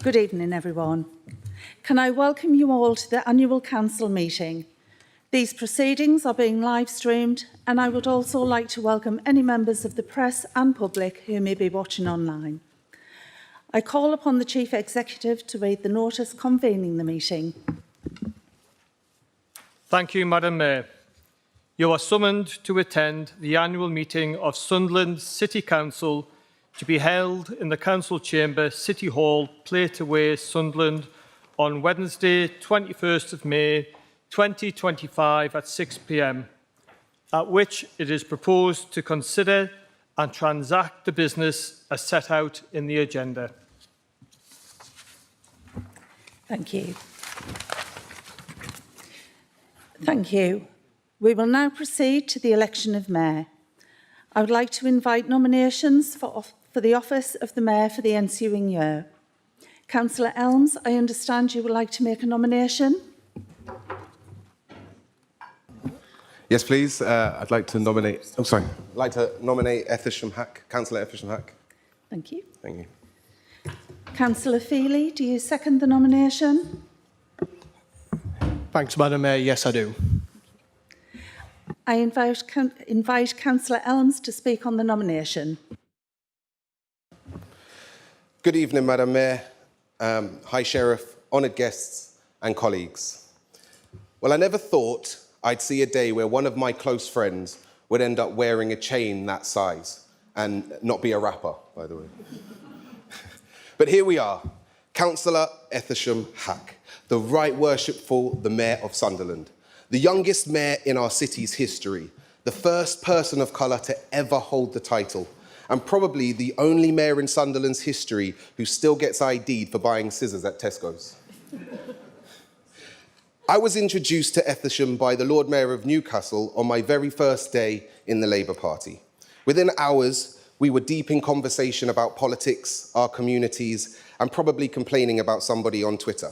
Good evening, everyone. Can I welcome you all to the annual council meeting? These proceedings are being live streamed, and I would also like to welcome any members of the press and public who may be watching online. I call upon the Chief Executive to read the notice convening the meeting. Thank you, Madam Mayor. You are summoned to attend the annual meeting of Sunderland City Council to be held in the Council Chamber, City Hall, Plateway, Sunderland, on Wednesday, 21st of May 2025 at 6 p.m, at which it is proposed to consider and transact the business as set out in the agenda. Thank you. Thank you. We will now proceed to the election of Mayor. I would like to invite nominations for the office of the Mayor for the ensuing year. Councillor Elms, I understand you would like to make a nomination. Yes, please. I'd like to nominate. I'd like to nominate Ethersham Hack, Councillor Ethersham Hack. Thank you. Thank you. Councillor Feely, do you second the nomination? Thanks, Madam Mayor. Yes, I do. I invite Councillor Elms to speak on the nomination. Good evening, Madam Mayor, High Sheriff, honoured guests and colleagues. Well, I never thought I'd see a day where one of my close friends would end up wearing a chain that size and not be a rapper, by the way. But here we are, Councillor Ethersham Hack, the Right Worshipful, the Mayor of Sunderland, the youngest mayor in our city's history, the first person of colour to ever hold the title, and probably the only mayor in Sunderland's history who still gets ID'd for buying scissors at Tesco's. I was introduced to Ethersham by the Lord Mayor of Newcastle on my very first day in the Labour Party. Within hours, we were deep in conversation about politics, our communities, and probably complaining about somebody on Twitter.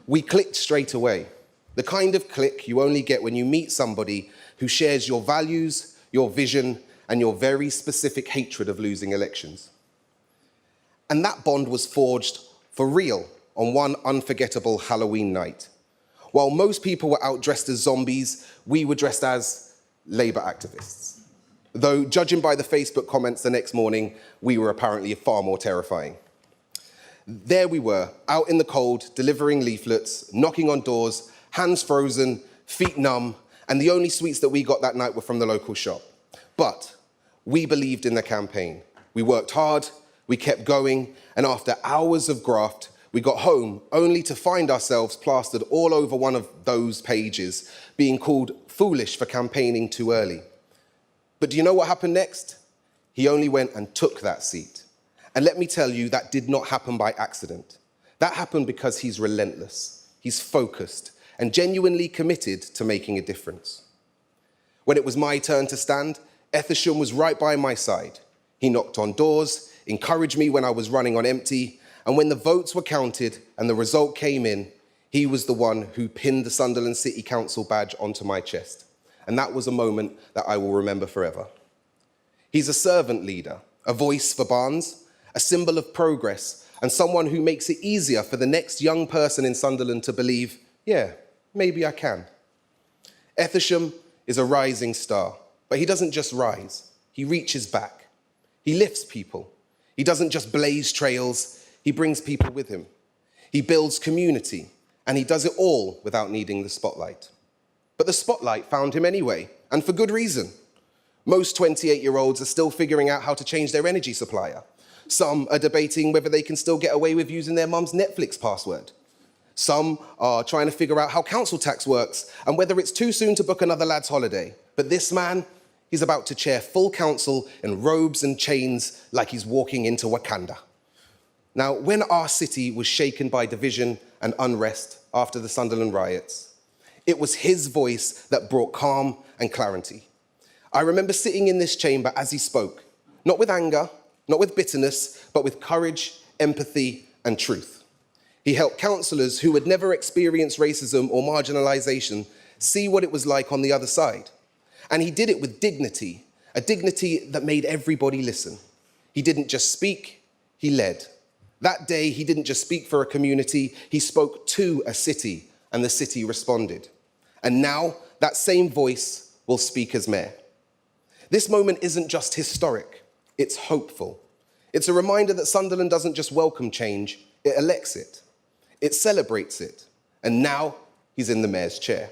We clicked straight away. The kind of click you only get when you meet somebody who shares your values, your vision, and your very specific hatred of losing elections. And that bond was forged for real on one unforgettable Halloween night. While most people were out dressed as zombies, we were dressed as Labour activists. Though, judging by the Facebook comments the next morning, we were apparently far more terrifying. There we were, out in the cold, delivering leaflets, knocking on doors, hands frozen, feet numb, and the only sweets that we got that night were from the local shop. But we believed in the campaign. We worked hard, we kept going, and after hours of graft, we got home only to find ourselves plastered all over one of those pages, being called foolish for campaigning too early. But do you know what happened next? He only went and took that seat. And let me tell you, that did not happen by accident. That happened because he's relentless, he's focused, and genuinely committed to making a difference. When it was my turn to stand, Ethersham was right by my side. He knocked on doors, encouraged me when I was running on empty, and when the votes were counted and the result came in, he was the one who pinned the Sunderland City Council badge onto my chest. And that was a moment that I will remember forever. He's a servant leader, a voice for Barnes, a symbol of progress, and someone who makes it easier for the next young person in Sunderland to believe, yeah, maybe I can. Ethersham is a rising star, but he doesn't just rise, he reaches back. He lifts people. He doesn't just blaze trails, he brings people with him. He builds community, and he does it all without needing the spotlight. But the spotlight found him anyway, and for good reason. Most 28-year-olds are still figuring out how to change their energy supplier. Some are debating whether they can still get away with using their mum's Netflix password. Some are trying to figure out how council tax works and whether it's too soon to book another lad's holiday. But this man, he's about to chair full council in robes and chains like he's walking into Wakanda. Now, when our city was shaken by division and unrest after the Sunderland riots, it was his voice that brought calm and clarity. I remember sitting in this chamber as he spoke, not with anger, not with bitterness, but with courage, empathy, and truth. He helped councillors who had never experienced racism or marginalisation see what it was like on the other side. And he did it with dignity, a dignity that made everybody listen. He didn't just speak, he led. That day, he didn't just speak for a community, he spoke to a city, and the city responded. And now, that same voice will speak as mayor. This moment isn't just historic, it's hopeful. It's a reminder that Sunderland doesn't just welcome change, it elects it. It celebrates it. And now, he's in the mayor's chair.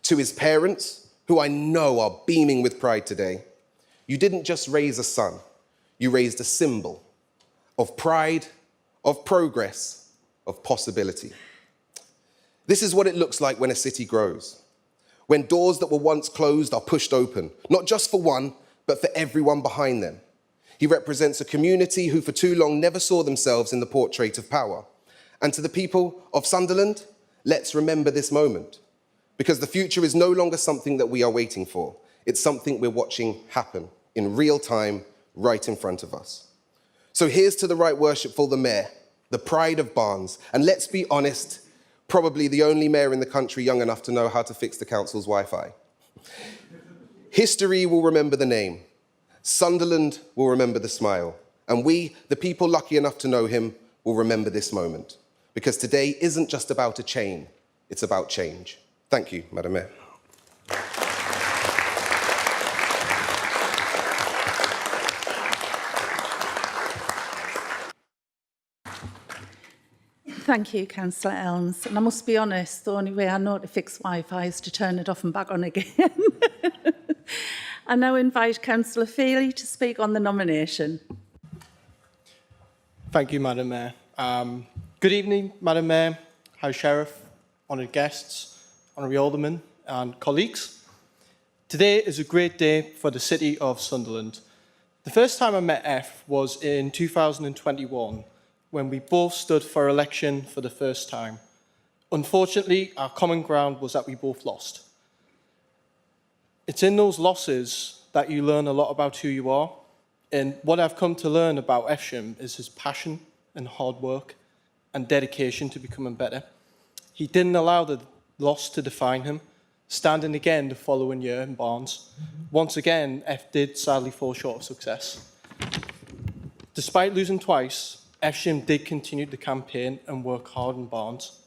To his parents, who I know are beaming with pride today, you didn't just raise a son, you raised a symbol of pride, of progress, of possibility. This is what it looks like when a city grows. When doors that were once closed are pushed open, not just for one, but for everyone behind them. He represents a community who for too long never saw themselves in the portrait of power. And to the people of Sunderland, let's remember this moment. Because the future is no longer something that we are waiting for. It's something we're watching happen in real time, right in front of us. So here's to the right worshipful, the mayor, the pride of Barnes. And let's be honest, probably the only mayor in the country young enough to know how to fix the council's Wi-Fi. History will remember the name. Sunderland will remember the smile. And we, the people lucky enough to know him, will remember this moment. Because today isn't just about a chain, it's about change. Thank you, Madam Mayor. Thank you, Councillor Elms. And I must be honest, the only way I know to fix Wi-Fi is to turn it off and back on again. I now invite Councillor Feely to speak on the nomination. Thank you, Madam Mayor. Good evening, Madam Mayor, House Sheriff, honoured guests, honorary aldermen and colleagues. Today is a great day for the City of Sunderland. The first time I met F was in 2021, when we both stood for election for the first time. Unfortunately, our common ground was that we both lost. It's in those losses that you learn a lot about who you are. And what I've come to learn about Efsham is his passion and hard work and dedication to becoming better. He didn't allow the loss to define him, standing again the following year in Barnes. Once again, F did sadly fall short of success. Despite losing twice, Efsham did continue the campaign and work hard in Barnes.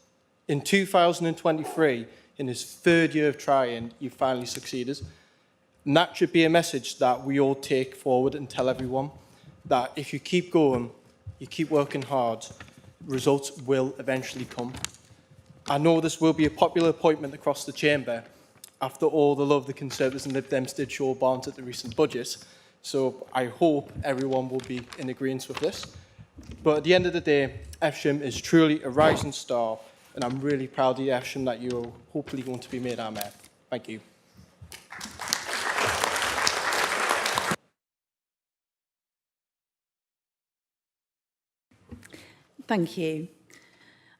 In 2023, in his third year of trying, you finally succeeded. And that should be a message that we all take forward and tell everyone that if you keep going, you keep working hard, results will eventually come. I know this will be a popular appointment across the chamber after all the love the Conservatives and Lib Dems did show Barnes at the recent budget. So I hope everyone will be in agreement with this. But at the end of the day, Efsham is truly a rising star, and I'm really proud of you, Efsham, that you're hopefully going to be made our mayor. Thank you. Thank you.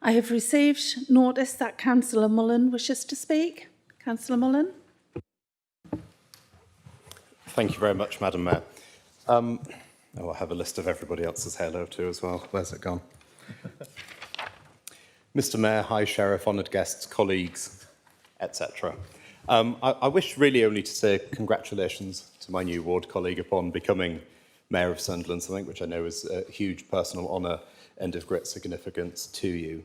I have received notice that Councillor Mullen wishes to speak. Councillor Mullen. Thank you very much, Madam Mayor. I have a list of everybody else's hello too as well. Where's it gone? Mr. Mayor, High Sheriff, honoured guests, colleagues, etc. I wish really only to say congratulations to my new ward colleague upon becoming Mayor of Sunderland, something which I know is a huge personal honour and of great significance to you.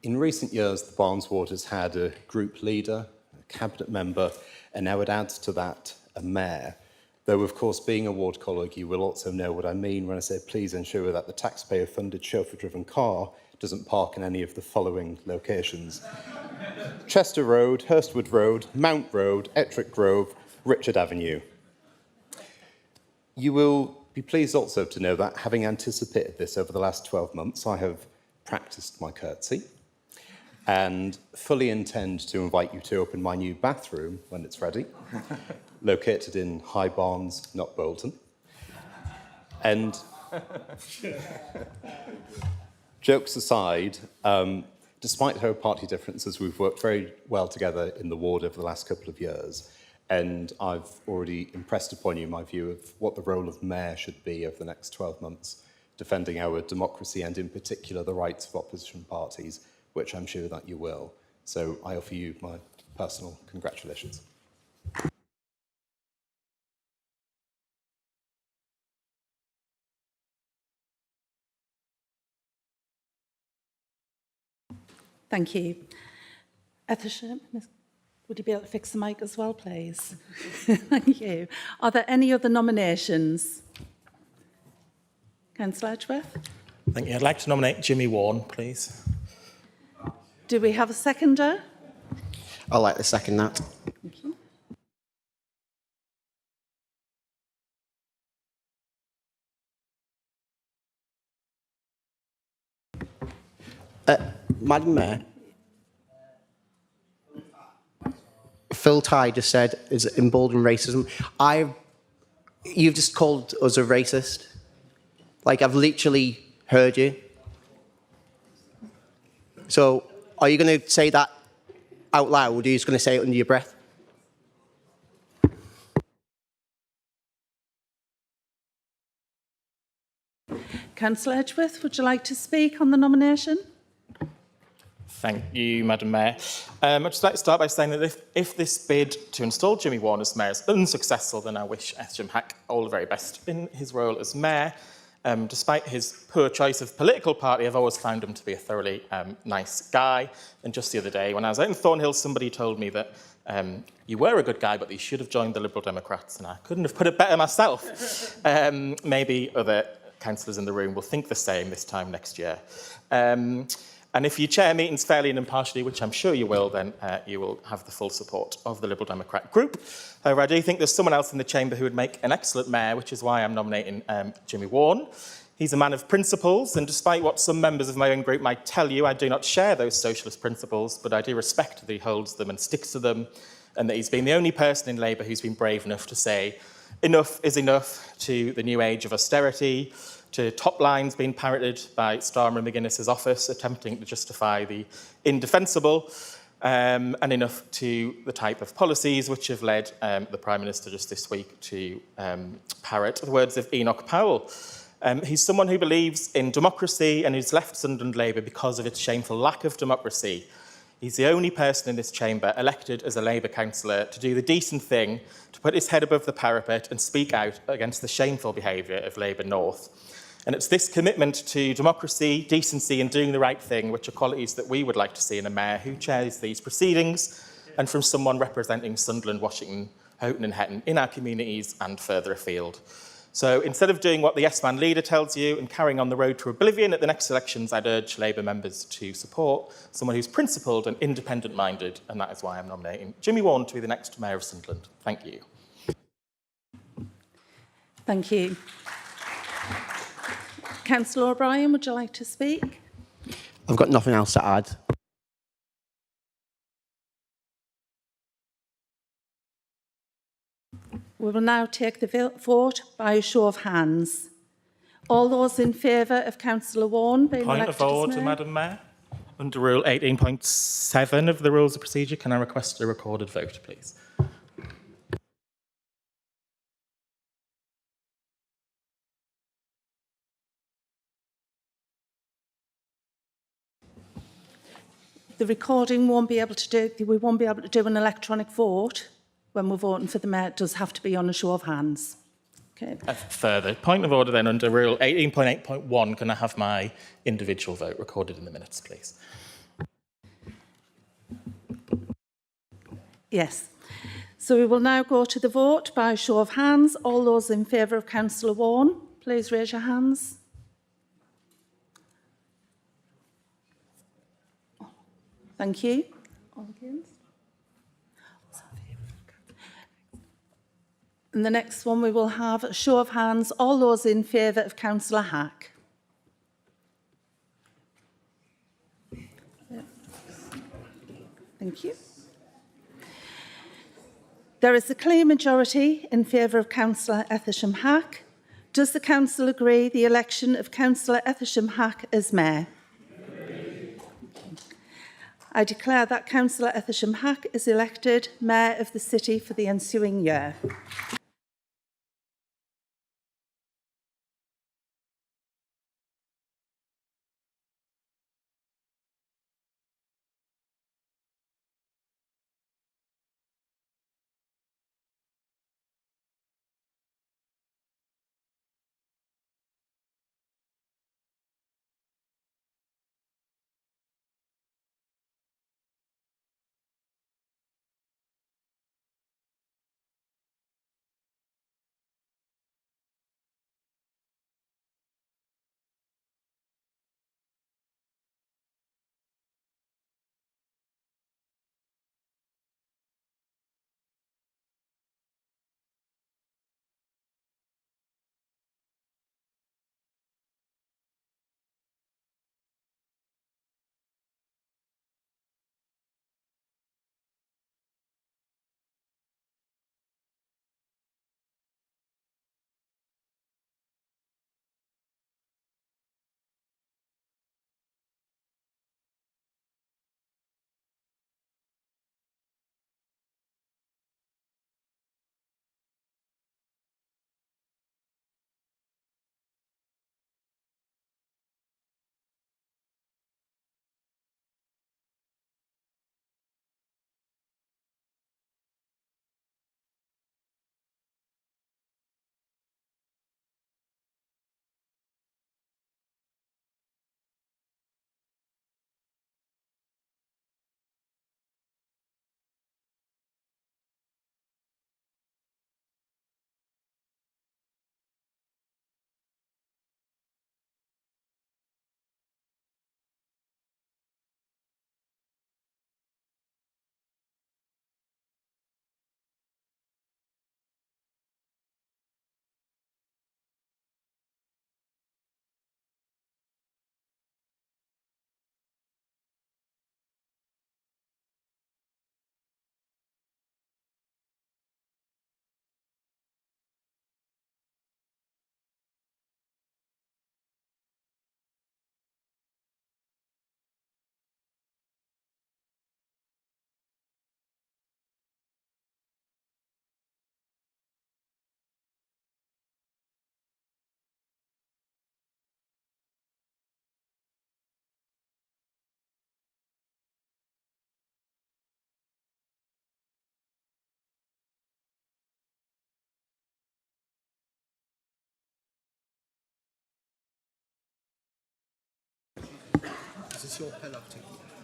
In recent years, the Barnes ward has had a group leader, a cabinet member, and now it adds to that a mayor. Though, of course, being a ward colleague, you will also know what I mean when I say please ensure that the taxpayer-funded chauffeur-driven car doesn't park in any of the following locations: Chester Road, Hurstwood Road, Mount Road, Ettrick Grove, Richard Avenue. You will be pleased also to know that, having anticipated this over the last 12 months, I have practised my curtsy and fully intend to invite you to open my new bathroom when it's ready, located in High Barnes, not Bolton. And jokes aside, despite our party differences, we've worked very well together in the ward over the last couple of years. And I've already impressed upon you my view of what the role of mayor should be over the next 12 months, defending our democracy and in particular the rights of opposition parties, which I'm sure that you will. So I offer you my personal congratulations. Thank you. Ethersham, would you be able to fix the mic as well, please? Thank you. Are there any other nominations? Councillor Edgeworth? Thank you. I'd like to nominate Jimmy Warren, please. Do we have a seconder? I'd like to second that. Thank you. Madam Mayor, Phil Ty just said is emboldened racism. You've just called us a racist. Like, I've literally heard you. So, are you going to say that out loud, or are you just going to say it under your breath? Councillor Edgeworth, would you like to speak on the nomination? Thank you, Madam Mayor. I'd just like to start by saying that if this bid to install Jimmy Warren as Mayor is unsuccessful, then I wish Ethersham Hack all the very best in his role as Mayor. Despite his poor choice of political party, I've always found him to be a thoroughly nice guy. And just the other day, when I was out in Thornhill, somebody told me that you were a good guy, but you should have joined the Liberal Democrats, and I couldn't have put it better myself. Maybe other councillors in the room will think the same this time next year. And if you chair meetings fairly and impartially, which I'm sure you will, then you will have the full support of the Liberal Democrat group. However, I do think there's someone else in the chamber who would make an excellent mayor, which is why I'm nominating Jimmy Warren. He's a man of principles, and despite what some members of my own group might tell you, I do not share those socialist principles, but I do respect that he holds them and sticks to them, and that he's been the only person in Labour who's been brave enough to say enough is enough to the new age of austerity, to top lines being parroted by Starmer and McGuinness's office, attempting to justify the indefensible, and enough to the type of policies which have led the Prime Minister just this week to parrot the words of Enoch Powell. He's someone who believes in democracy and who's left Sunderland Labour because of its shameful lack of democracy. He's the only person in this chamber elected as a Labour councillor to do the decent thing, to put his head above the parapet and speak out against the shameful behaviour of Labour North. And it's this commitment to democracy, decency and doing the right thing, which are qualities that we would like to see in a mayor who chairs these proceedings, and from someone representing Sunderland, Washington, Houghton and Hetton in our communities and further afield. So instead of doing what the yes-man leader tells you and carrying on the road to oblivion at the next elections, I'd urge Labour members to support someone who's principled and independent-minded, and that is why I'm nominating Jimmy Warren to be the next Mayor of Sunderland. Thank you. Thank you. Councillor O'Brien, would you like to speak? I've got nothing else to add. We will now take the vote by a show of hands. All those in favour of Councillor Warren being Point elected of as order, Mayor? Madam Mayor. Under Rule 18.7 of the Rules of Procedure, can I request a recorded vote, please? The recording won't be able to do, we won't be able to do an electronic vote when we're voting for the Mayor. It does have to be on a show of hands. Okay. Further, point of order then, under Rule 18.8.1, can I have my individual vote recorded in the minutes, please? Yes. So we will now go to the vote by a show of hands. All those in favour of Councillor Warren, please raise your hands. Thank you. All against? And the next one, we will have a show of hands. All those in favour of Councillor Hack. Thank you. There is a clear majority in favour of Councillor Ethersham Hack. Does the Council agree the election of Councillor Ethersham Hack as Mayor? I declare that Councillor Ethersham Hack is elected Mayor of the City for the ensuing year.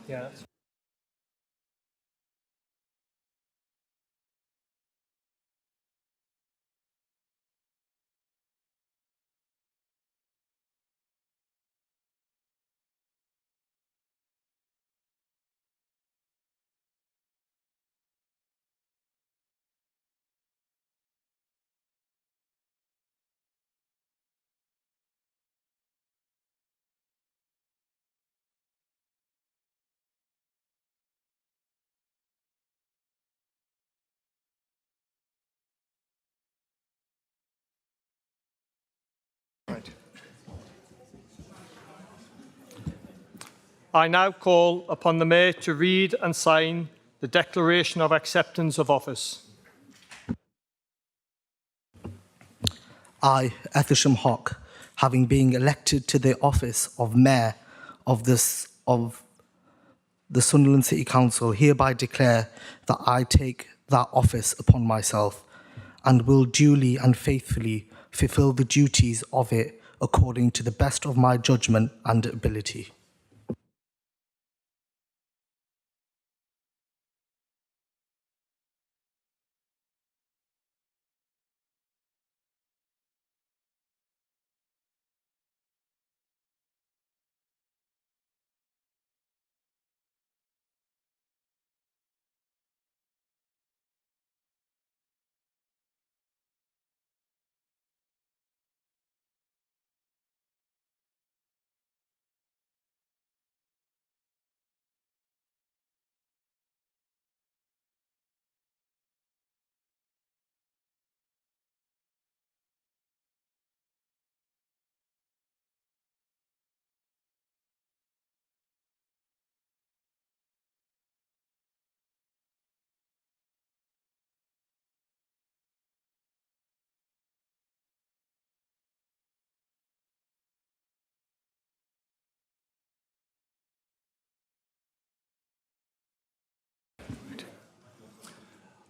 Yeah. Right. I now call upon the Mayor to read and sign the Declaration of Acceptance of Office. I, Ethelsham Hawke, having been elected to the office of Mayor of the Sunderland City Council, hereby declare that I take that office upon myself and will duly and faithfully fulfil the duties of it according to the best of my judgment and ability.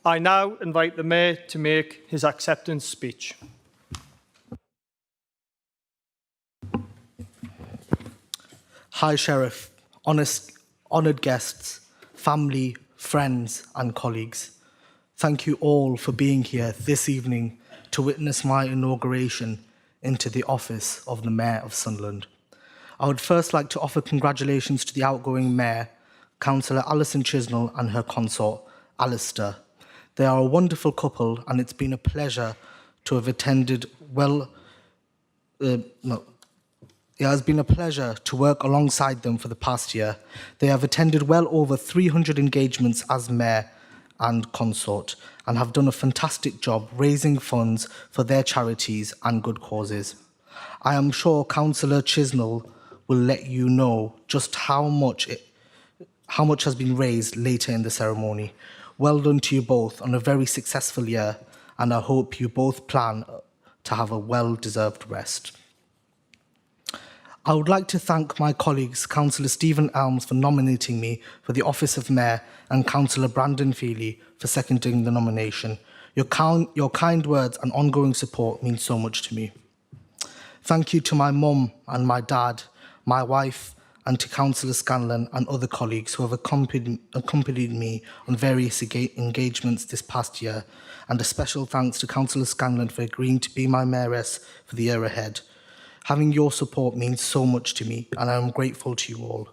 I now invite the Mayor to make his acceptance speech. Hi, Sheriff, honoured guests, family, friends and colleagues. Thank you all for being here this evening to witness my inauguration into the office of the Mayor of Sunderland. I would first like to offer congratulations to the outgoing Mayor, Councillor Alison Chisnell and her consort, Alistair. They are a wonderful couple and it's been a pleasure to have attended It has been a pleasure to work alongside them for the past year. They have attended well over 300 engagements as Mayor and consort and have done a fantastic job raising funds for their charities and good causes. I am sure Councillor Chisnell will let you know just how much has been raised later in the ceremony. Well done to you both on a very successful year, and I hope you both plan to have a well-deserved rest. I would like to thank my colleagues, Councillor Stephen Elms for nominating me for the office of Mayor and Councillor Brandon Feely for seconding the nomination. Your kind words and ongoing support mean so much to me. Thank you to my mum and my dad, my wife, and to Councillor Scanlon and other colleagues who have accompanied me on various engagements this past year, and a special thanks to Councillor Scanlon for agreeing to be my mayoress for the year ahead. Having your support means so much to me, and I am grateful to you all.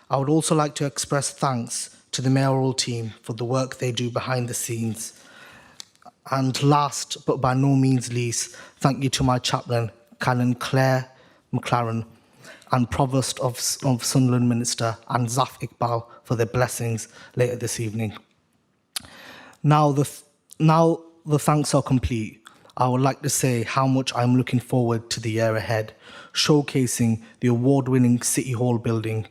I would also like to express thanks to the mayoral team for the work they do behind the scenes. And last, but by no means least, thank you to my chaplain, Canon Claire McLaren, and Provost of Sunderland Minister, and Zaf Iqbal, for their blessings later this evening. Now the thanks are complete. I would like to say how much I'm looking forward to the year ahead, showcasing the award-winning City Hall building,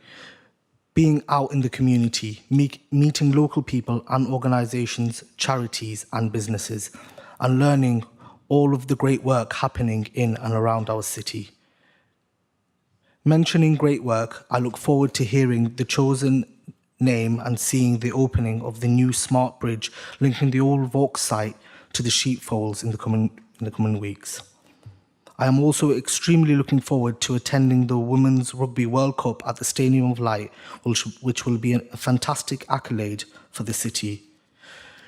being out in the community, meeting local people and organisations, charities and businesses, and learning all of the great work happening in and around our city. Mentioning great work, I look forward to hearing the chosen name and seeing the opening of the new smart bridge linking the old Vaux site to the sheepfolds in the coming weeks. I am also extremely looking forward to attending the Women's Rugby World Cup at the Stadium of Light, which will be a fantastic accolade for the city.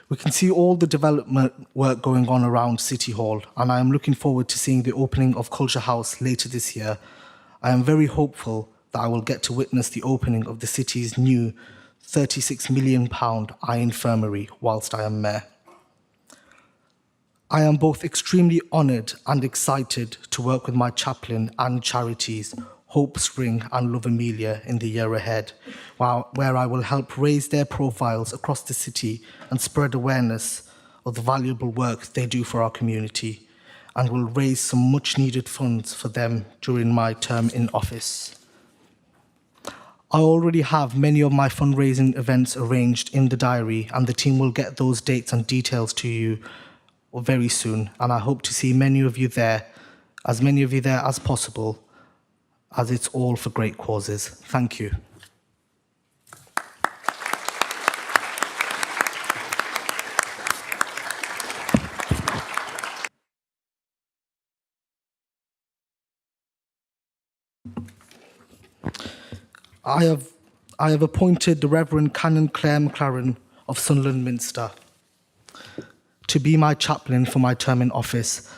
We can see all the development work going on around City Hall, and I am looking forward to seeing the opening of Culture House later this year. I am very hopeful that I will get to witness the opening of the city's new £36 million eye infirmary whilst I am mayor. I am both extremely honoured and excited to work with my chaplain and charities, Hope Spring and Love Amelia, in the year ahead, where I will help raise their profiles across the city and spread awareness of the valuable work they do for our community, and will raise some much needed funds for them during my term in office. I already have many of my fundraising events arranged in the diary, and the team will get those dates and details to you very soon, and I hope to see many of you there as possible, as it's all for great causes. Thank you. I have appointed the Reverend Canon Claire McLaren of Sunderland Minster to be my chaplain for my term in office.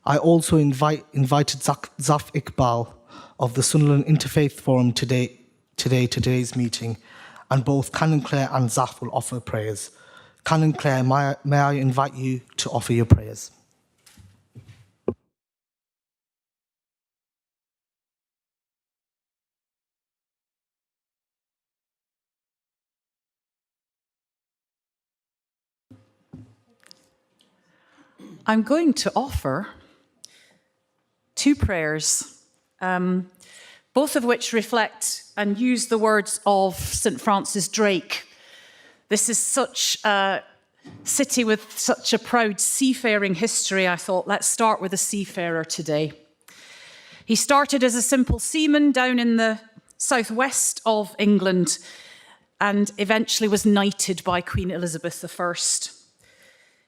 I also invited Zaf Iqbal of the Sunderland Interfaith Forum today's meeting, and both Canon Claire and Zaf will offer prayers. Canon Claire, may I invite you to offer your prayers? I'm going to offer two prayers, both of which reflect and use the words of St. Francis Drake. This is such a city with such a proud seafaring history. I thought, let's start with a seafarer today. He started as a simple seaman down in the southwest of England and eventually was knighted by Queen Elizabeth I.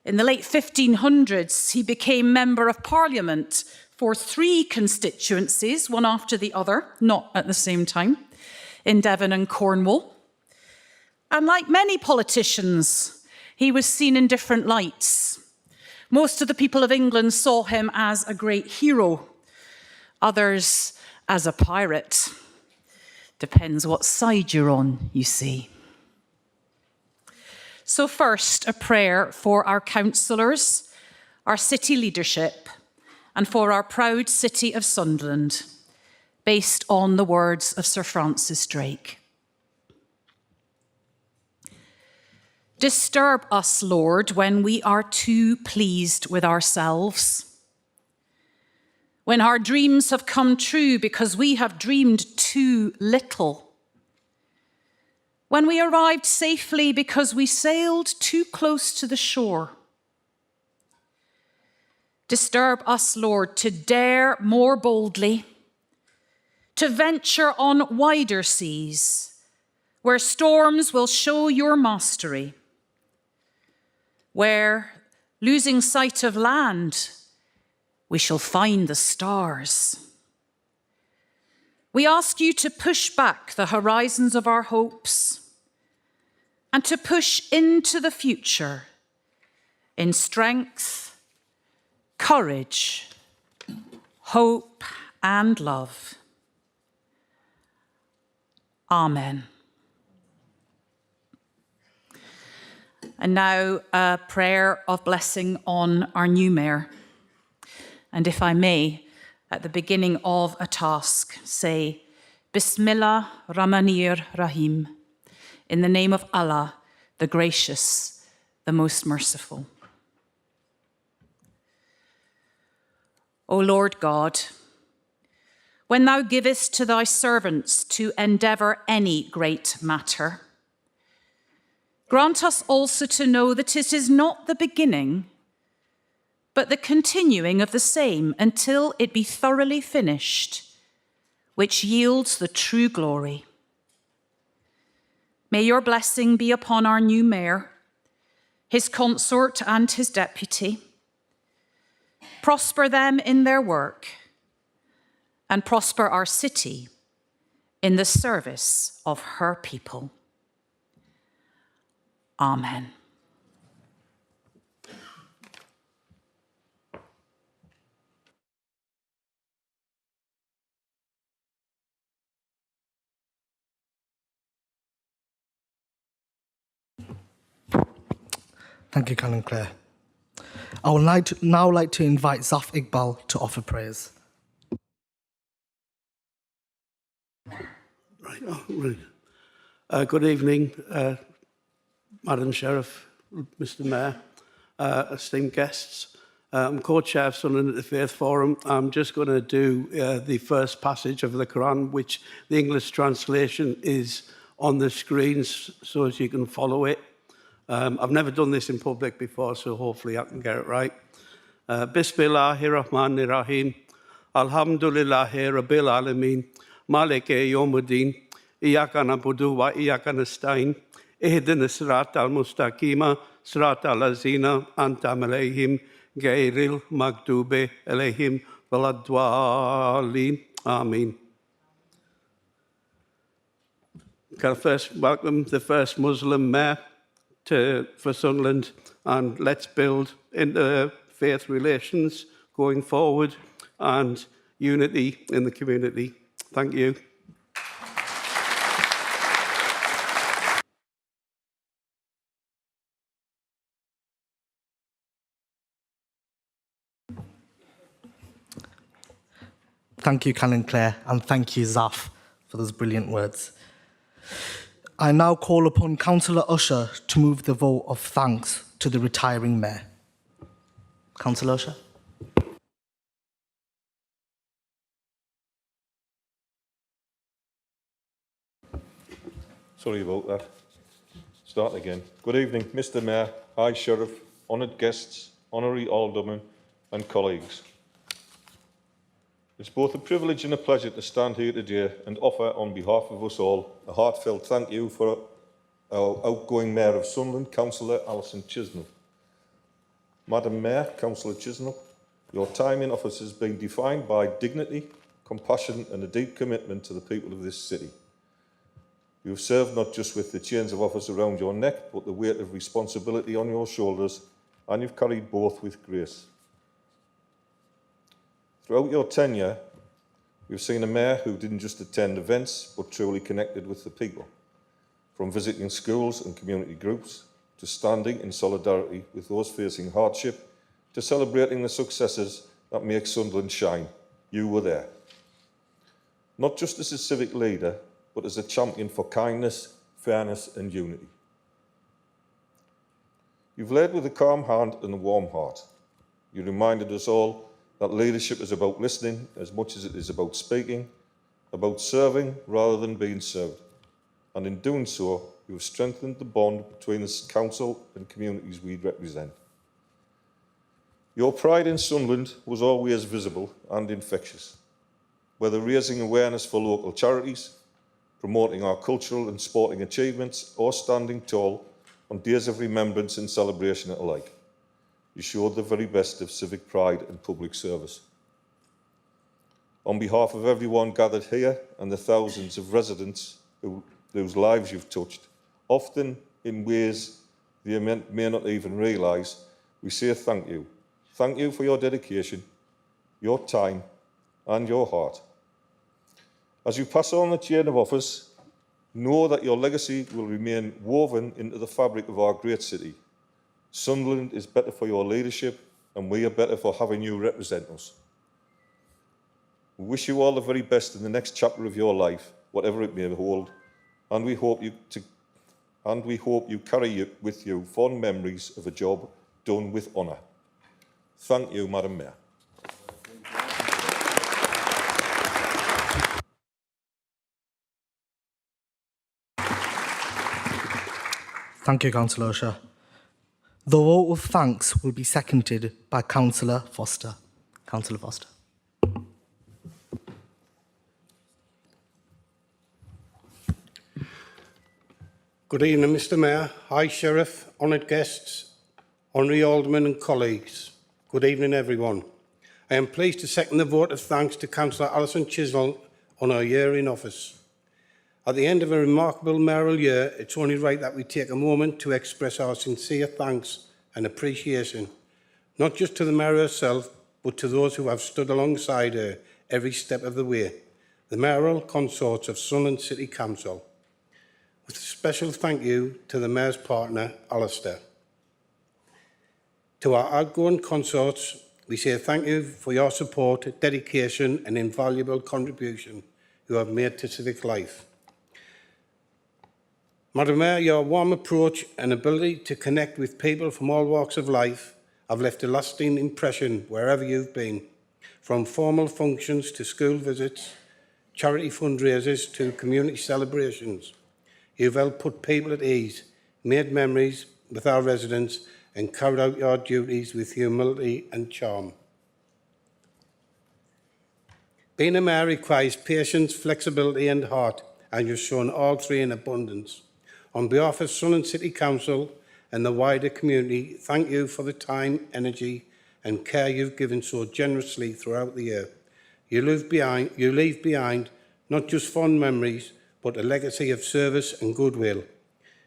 In the late 1500s, he became Member of Parliament for 3 constituencies, one after the other, not at the same time, in Devon and Cornwall. And like many politicians, he was seen in different lights. Most of the people of England saw him as a great hero, others as a pirate. Depends what side you're on, you see. So first, a prayer for our councillors, our city leadership, and for our proud city of Sunderland, based on the words of Sir Francis Drake. Disturb us, Lord, when we are too pleased with ourselves, when our dreams have come true because we have dreamed too little, when we arrived safely because we sailed too close to the shore. Disturb us, Lord, to dare more boldly, to venture on wider seas, where storms will show your mastery, where, losing sight of land, we shall find the stars. We ask you to push back the horizons of our hopes and to push into the future in strength, courage, hope, and love. Amen. And now a prayer of blessing on our new mayor. And if I may, at the beginning of a task, say, Bismillah Rahmanir Rahim, in the name of Allah, the gracious, the most merciful. O Lord God, when thou givest to thy servants to endeavour any great matter, grant us also to know that it is not the beginning, but the continuing of the same until it be thoroughly finished, which yields the true glory. May your blessing be upon our new mayor, his consort and his deputy. Prosper them in their work, and prosper our city in the service of her people. Amen. Thank you, Canon Clare. I would now like to invite Zaf Iqbal to offer prayers. Right. Good evening, Madam Sheriff, Mr Mayor, esteemed guests. I'm co-chair of Sunderland at the Faith Forum. I'm just going to do the first passage of the Quran, which the English translation is on the screens so as you can follow it. I've never done this in public before, so hopefully I can get it right. Bismillahirrahmanirrahim. Alhamdulillahi Rabbil Alameen. Maliki Yawmuddin. Iyaka na'budu wa iyaka nasta'in. Ihdina as-sirata al-mustaqima. Sirata al-lazina anta alayhim. Ghayril maghdubi alayhim waladwalin. Amen. Can I first welcome the first Muslim mayor for Sunderland, and let's build interfaith relations going forward and unity in the community. Thank you. Thank you, Canon Clare, and thank you, Zaf, for those brilliant words. I now call upon Councillor Usher to move the vote of thanks to the retiring mayor. Councillor Usher. Sorry about that. Start again. Good evening, Mr Mayor, High Sheriff, honoured guests, honorary aldermen and colleagues. It's both a privilege and a pleasure to stand here today and offer, on behalf of us all, a heartfelt thank you for our outgoing Mayor of Sunderland, Councillor Alison Chisnell. Madam Mayor, Councillor Chisnell, your time in office has been defined by dignity, compassion and a deep commitment to the people of this city. You have served not just with the chains of office around your neck, but the weight of responsibility on your shoulders, and you've carried both with grace. Throughout your tenure, we've seen a mayor who didn't just attend events, but truly connected with the people. From visiting schools and community groups, to standing in solidarity with those facing hardship, to celebrating the successes that make Sunderland shine. You were there. Not just as a civic leader, but as a champion for kindness, fairness and unity. You've led with a calm hand and a warm heart. You reminded us all that leadership is about listening as much as it is about speaking, about serving rather than being served. And in doing so, you have strengthened the bond between the council and communities we represent. Your pride in Sunderland was always visible and infectious, whether raising awareness for local charities, promoting our cultural and sporting achievements, or standing tall on days of remembrance and celebration alike. You showed the very best of civic pride and public service. On behalf of everyone gathered here and the thousands of residents whose lives you've touched, often in ways they may not even realise, we say thank you. Thank you for your dedication, your time and your heart. As you pass on the chain of office, know that your legacy will remain woven into the fabric of our great city. Sunderland is better for your leadership, and we are better for having you represent us. We wish you all the very best in the next chapter of your life, whatever it may hold, and we hope you carry with you fond memories of a job done with honour. Thank you, Madam Mayor. Thank you, Councillor Usher. The vote of thanks will be seconded by Councillor Foster. Councillor Foster. Good evening, Mr Mayor, High Sheriff, honoured guests, honorary aldermen and colleagues. Good evening, everyone. I am pleased to second the vote of thanks to Councillor Alison Chisnell on her year in office. At the end of a remarkable mayoral year, it's only right that we take a moment to express our sincere thanks and appreciation, not just to the Mayor herself, but to those who have stood alongside her every step of the way, the mayoral consorts of Sunderland City Council. With a special thank you to the Mayor's partner, Alistair. To our outgoing consorts, we say thank you for your support, dedication and invaluable contribution you have made to civic life. Madam Mayor, your warm approach and ability to connect with people from all walks of life have left a lasting impression wherever you've been, from formal functions to school visits, charity fundraisers to community celebrations. You've helped put people at ease, made memories with our residents and carried out your duties with humility and charm. Being a mayor requires patience, flexibility and heart, and you've shown all three in abundance. On behalf of Sunderland City Council and the wider community, thank you for the time, energy and care you've given so generously throughout the year. You leave behind not just fond memories, but a legacy of service and goodwill.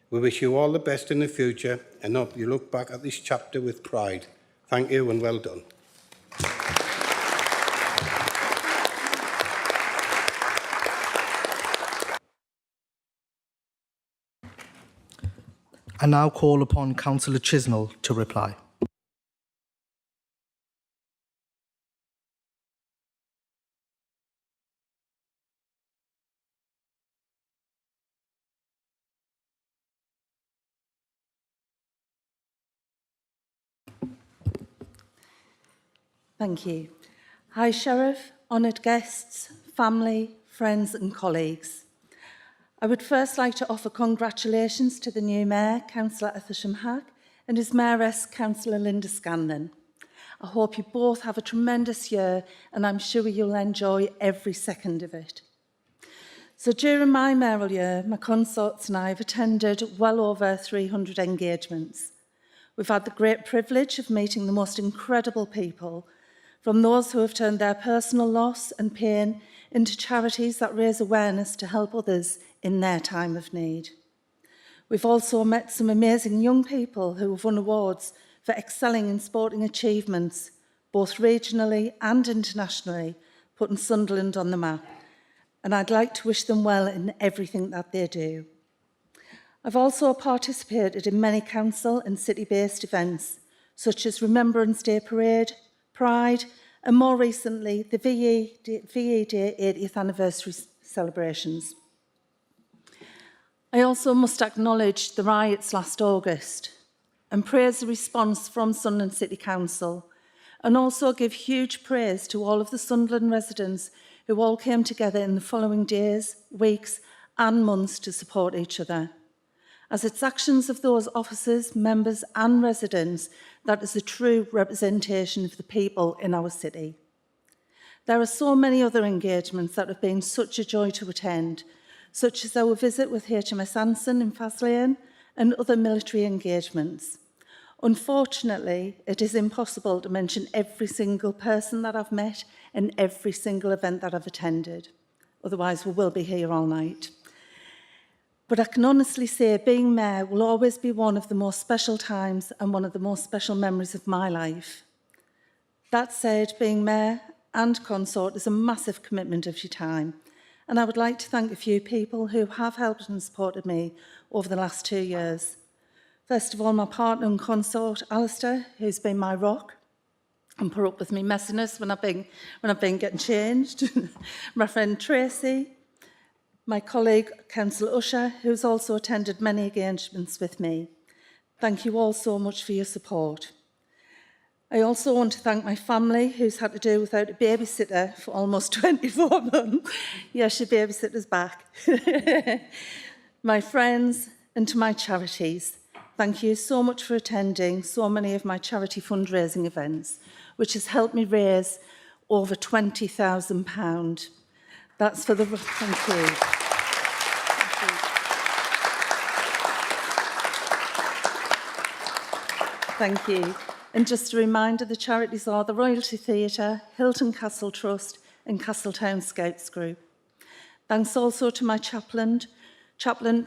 We wish you all the best in the future and hope you look back at this chapter with pride. Thank you and well done. I now call upon Councillor Chisnell to reply. Thank you. Hi, Sheriff, honoured guests, family, friends and colleagues. I would first like to offer congratulations to the new Mayor, Councillor Ethershamm Hack, and his Mayoress, Councillor Linda Scanlon. I hope you both have a tremendous year and I'm sure you'll enjoy every second of it. So during my mayoral year, my consorts and I have attended well over 300 engagements. We've had the great privilege of meeting the most incredible people, from those who have turned their personal loss and pain into charities that raise awareness to help others in their time of need. We've also met some amazing young people who have won awards for excelling in sporting achievements, both regionally and internationally, putting Sunderland on the map. And I'd like to wish them well in everything that they do. I've also participated in many council and city-based events, such as Remembrance Day Parade, Pride, and more recently, the VE Day 80th anniversary celebrations. I also must acknowledge the riots last August and praise the response from Sunderland City Council, and also give huge praise to all of the Sunderland residents who all came together in the following days, weeks and months to support each other. As it's actions of those officers, members and residents that is the true representation of the people in our city. There are so many other engagements that have been such a joy to attend, such as our visit with HMS Anson in Faslane and other military engagements. Unfortunately, it is impossible to mention every single person that I've met and every single event that I've attended. Otherwise, we will be here all night. But I can honestly say being mayor will always be one of the most special times and one of the most special memories of my life. That said, being mayor and consort is a massive commitment of your time. And I would like to thank a few people who have helped and supported me over the last 2 years. First of all, my partner and consort, Alistair, who's been my rock and put up with me messiness when I've been getting changed. My friend Tracy, my colleague, Councillor Usher, who's also attended many engagements with me. Thank you all so much for your support. I also want to thank my family, who's had to do without a babysitter for almost 24 months. Yes, your babysitter's back. My friends and to my charities. Thank you so much for attending so many of my charity fundraising events, which has helped me raise over £20,000. That's for the... Thank you. Thank you. And just a reminder, the charities are the Royalty Theatre, Hilton Castle Trust and Castletown Scouts Group. Thanks also to my chaplain,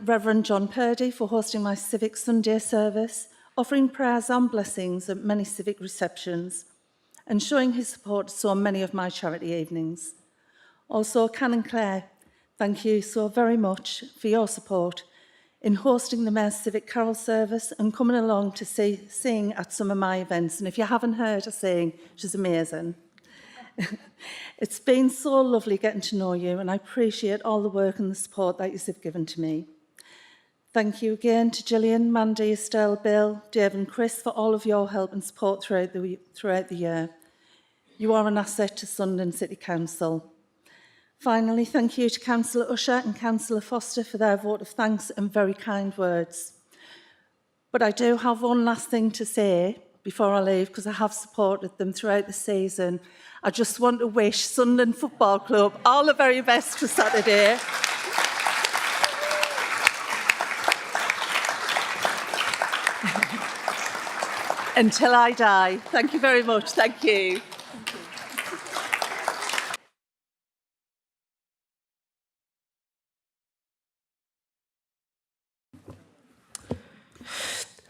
Reverend John Purdy, for hosting my Civic Sunday service, offering prayers and blessings at many civic receptions, and showing his support to so many of my charity evenings. Also, Canon Clare, thank you so very much for your support in hosting the Mayor's Civic Carol service and coming along to sing at some of my events. And if you haven't heard her sing, she's amazing. It's been so lovely getting to know you, and I appreciate all the work and the support that you've given to me. Thank you again to Gillian, Mandy, Estelle, Bill, Dave and Chris for all of your help and support throughout the year. You are an asset to Sunderland City Council. Finally, thank you to Councillor Usher and Councillor Foster for their vote of thanks and very kind words. But I do have one last thing to say before I leave, because I have supported them throughout the season. I just want to wish Sunderland Football Club all the very best for Saturday. Until I die. Thank you very much. Thank you.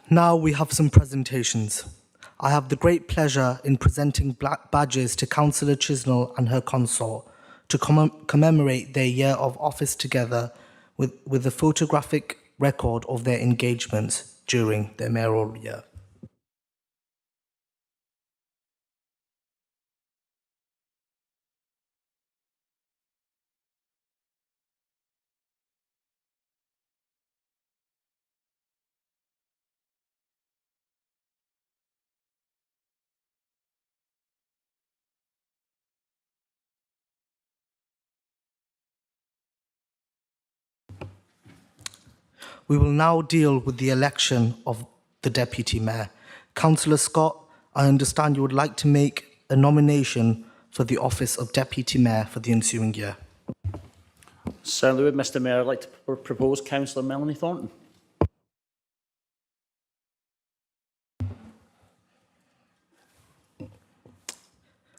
Now we have some presentations. I have the great pleasure in presenting black badges to Councillor Chisnell and her consort to commemorate their year of office together with a photographic record of their engagements during their mayoral year. We will now deal with the election of the Deputy Mayor. Councillor Scott, I understand you would like to make a nomination for the office of Deputy Mayor for the ensuing year. Certainly would, Mr Mayor. I'd like to propose Councillor Melanie Thornton.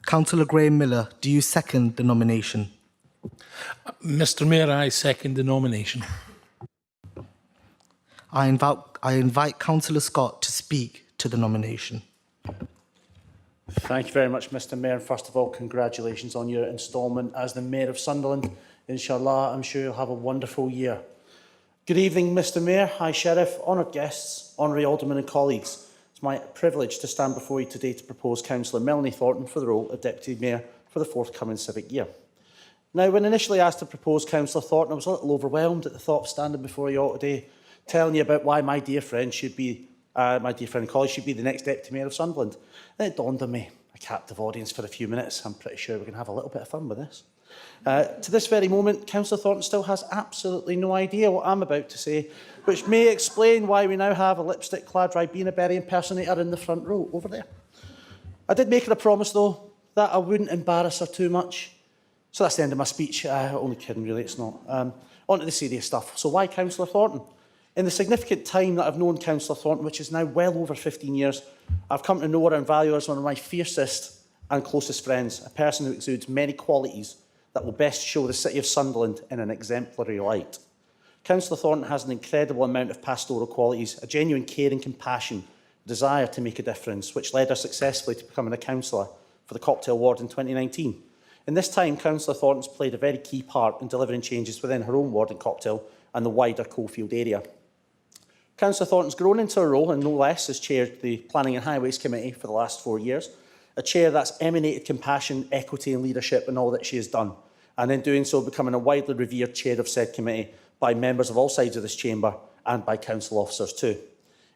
Councillor Graham Miller, do you second the nomination? Mr Mayor, I second the nomination. I invite Councillor Scott to speak to the nomination. Thank you very much, Mr Mayor. First of all, congratulations on your instalment as the Mayor of Sunderland. Inshallah, I'm sure you'll have a wonderful year. Good evening, Mr Mayor, High Sheriff, honoured guests, honorary aldermen and colleagues. It's my privilege to stand before you today to propose Councillor Melanie Thornton for the role of Deputy Mayor for the forthcoming civic year. Now, when initially asked to propose Councillor Thornton, I was a little overwhelmed at the thought of standing before you all today, telling you about why my dear friend and colleague should be the next Deputy Mayor of Sunderland. Then it dawned on me, a captive audience for a few minutes. I'm pretty sure we can have a little bit of fun with this. To this very moment, Councillor Thornton still has absolutely no idea what I'm about to say, which may explain why we now have a lipstick-clad Ribena Berry impersonator in the front row over there. I did make her a promise, though, that I wouldn't embarrass her too much. So that's the end of my speech. Only kidding, really, it's not. On to the serious stuff. So why Councillor Thornton? In the significant time that I've known Councillor Thornton, which is now well over 15 years, I've come to know her and value her as one of my fiercest and closest friends, a person who exudes many qualities that will best show the City of Sunderland in an exemplary light. Councillor Thornton has an incredible amount of pastoral qualities, a genuine care and compassion, a desire to make a difference, which led her successfully to becoming a councillor for the Cocktail Ward in 2019. In this time, Councillor Thornton's played a very key part in delivering changes within her own ward in Cocktail and the wider Coalfield area. Councillor Thornton's grown into a role, and no less, has chaired the Planning and Highways Committee for the last 4 years, a chair that's emanated compassion, equity and leadership in all that she has done, and in doing so becoming a widely revered chair of said committee by members of all sides of this chamber and by council officers too.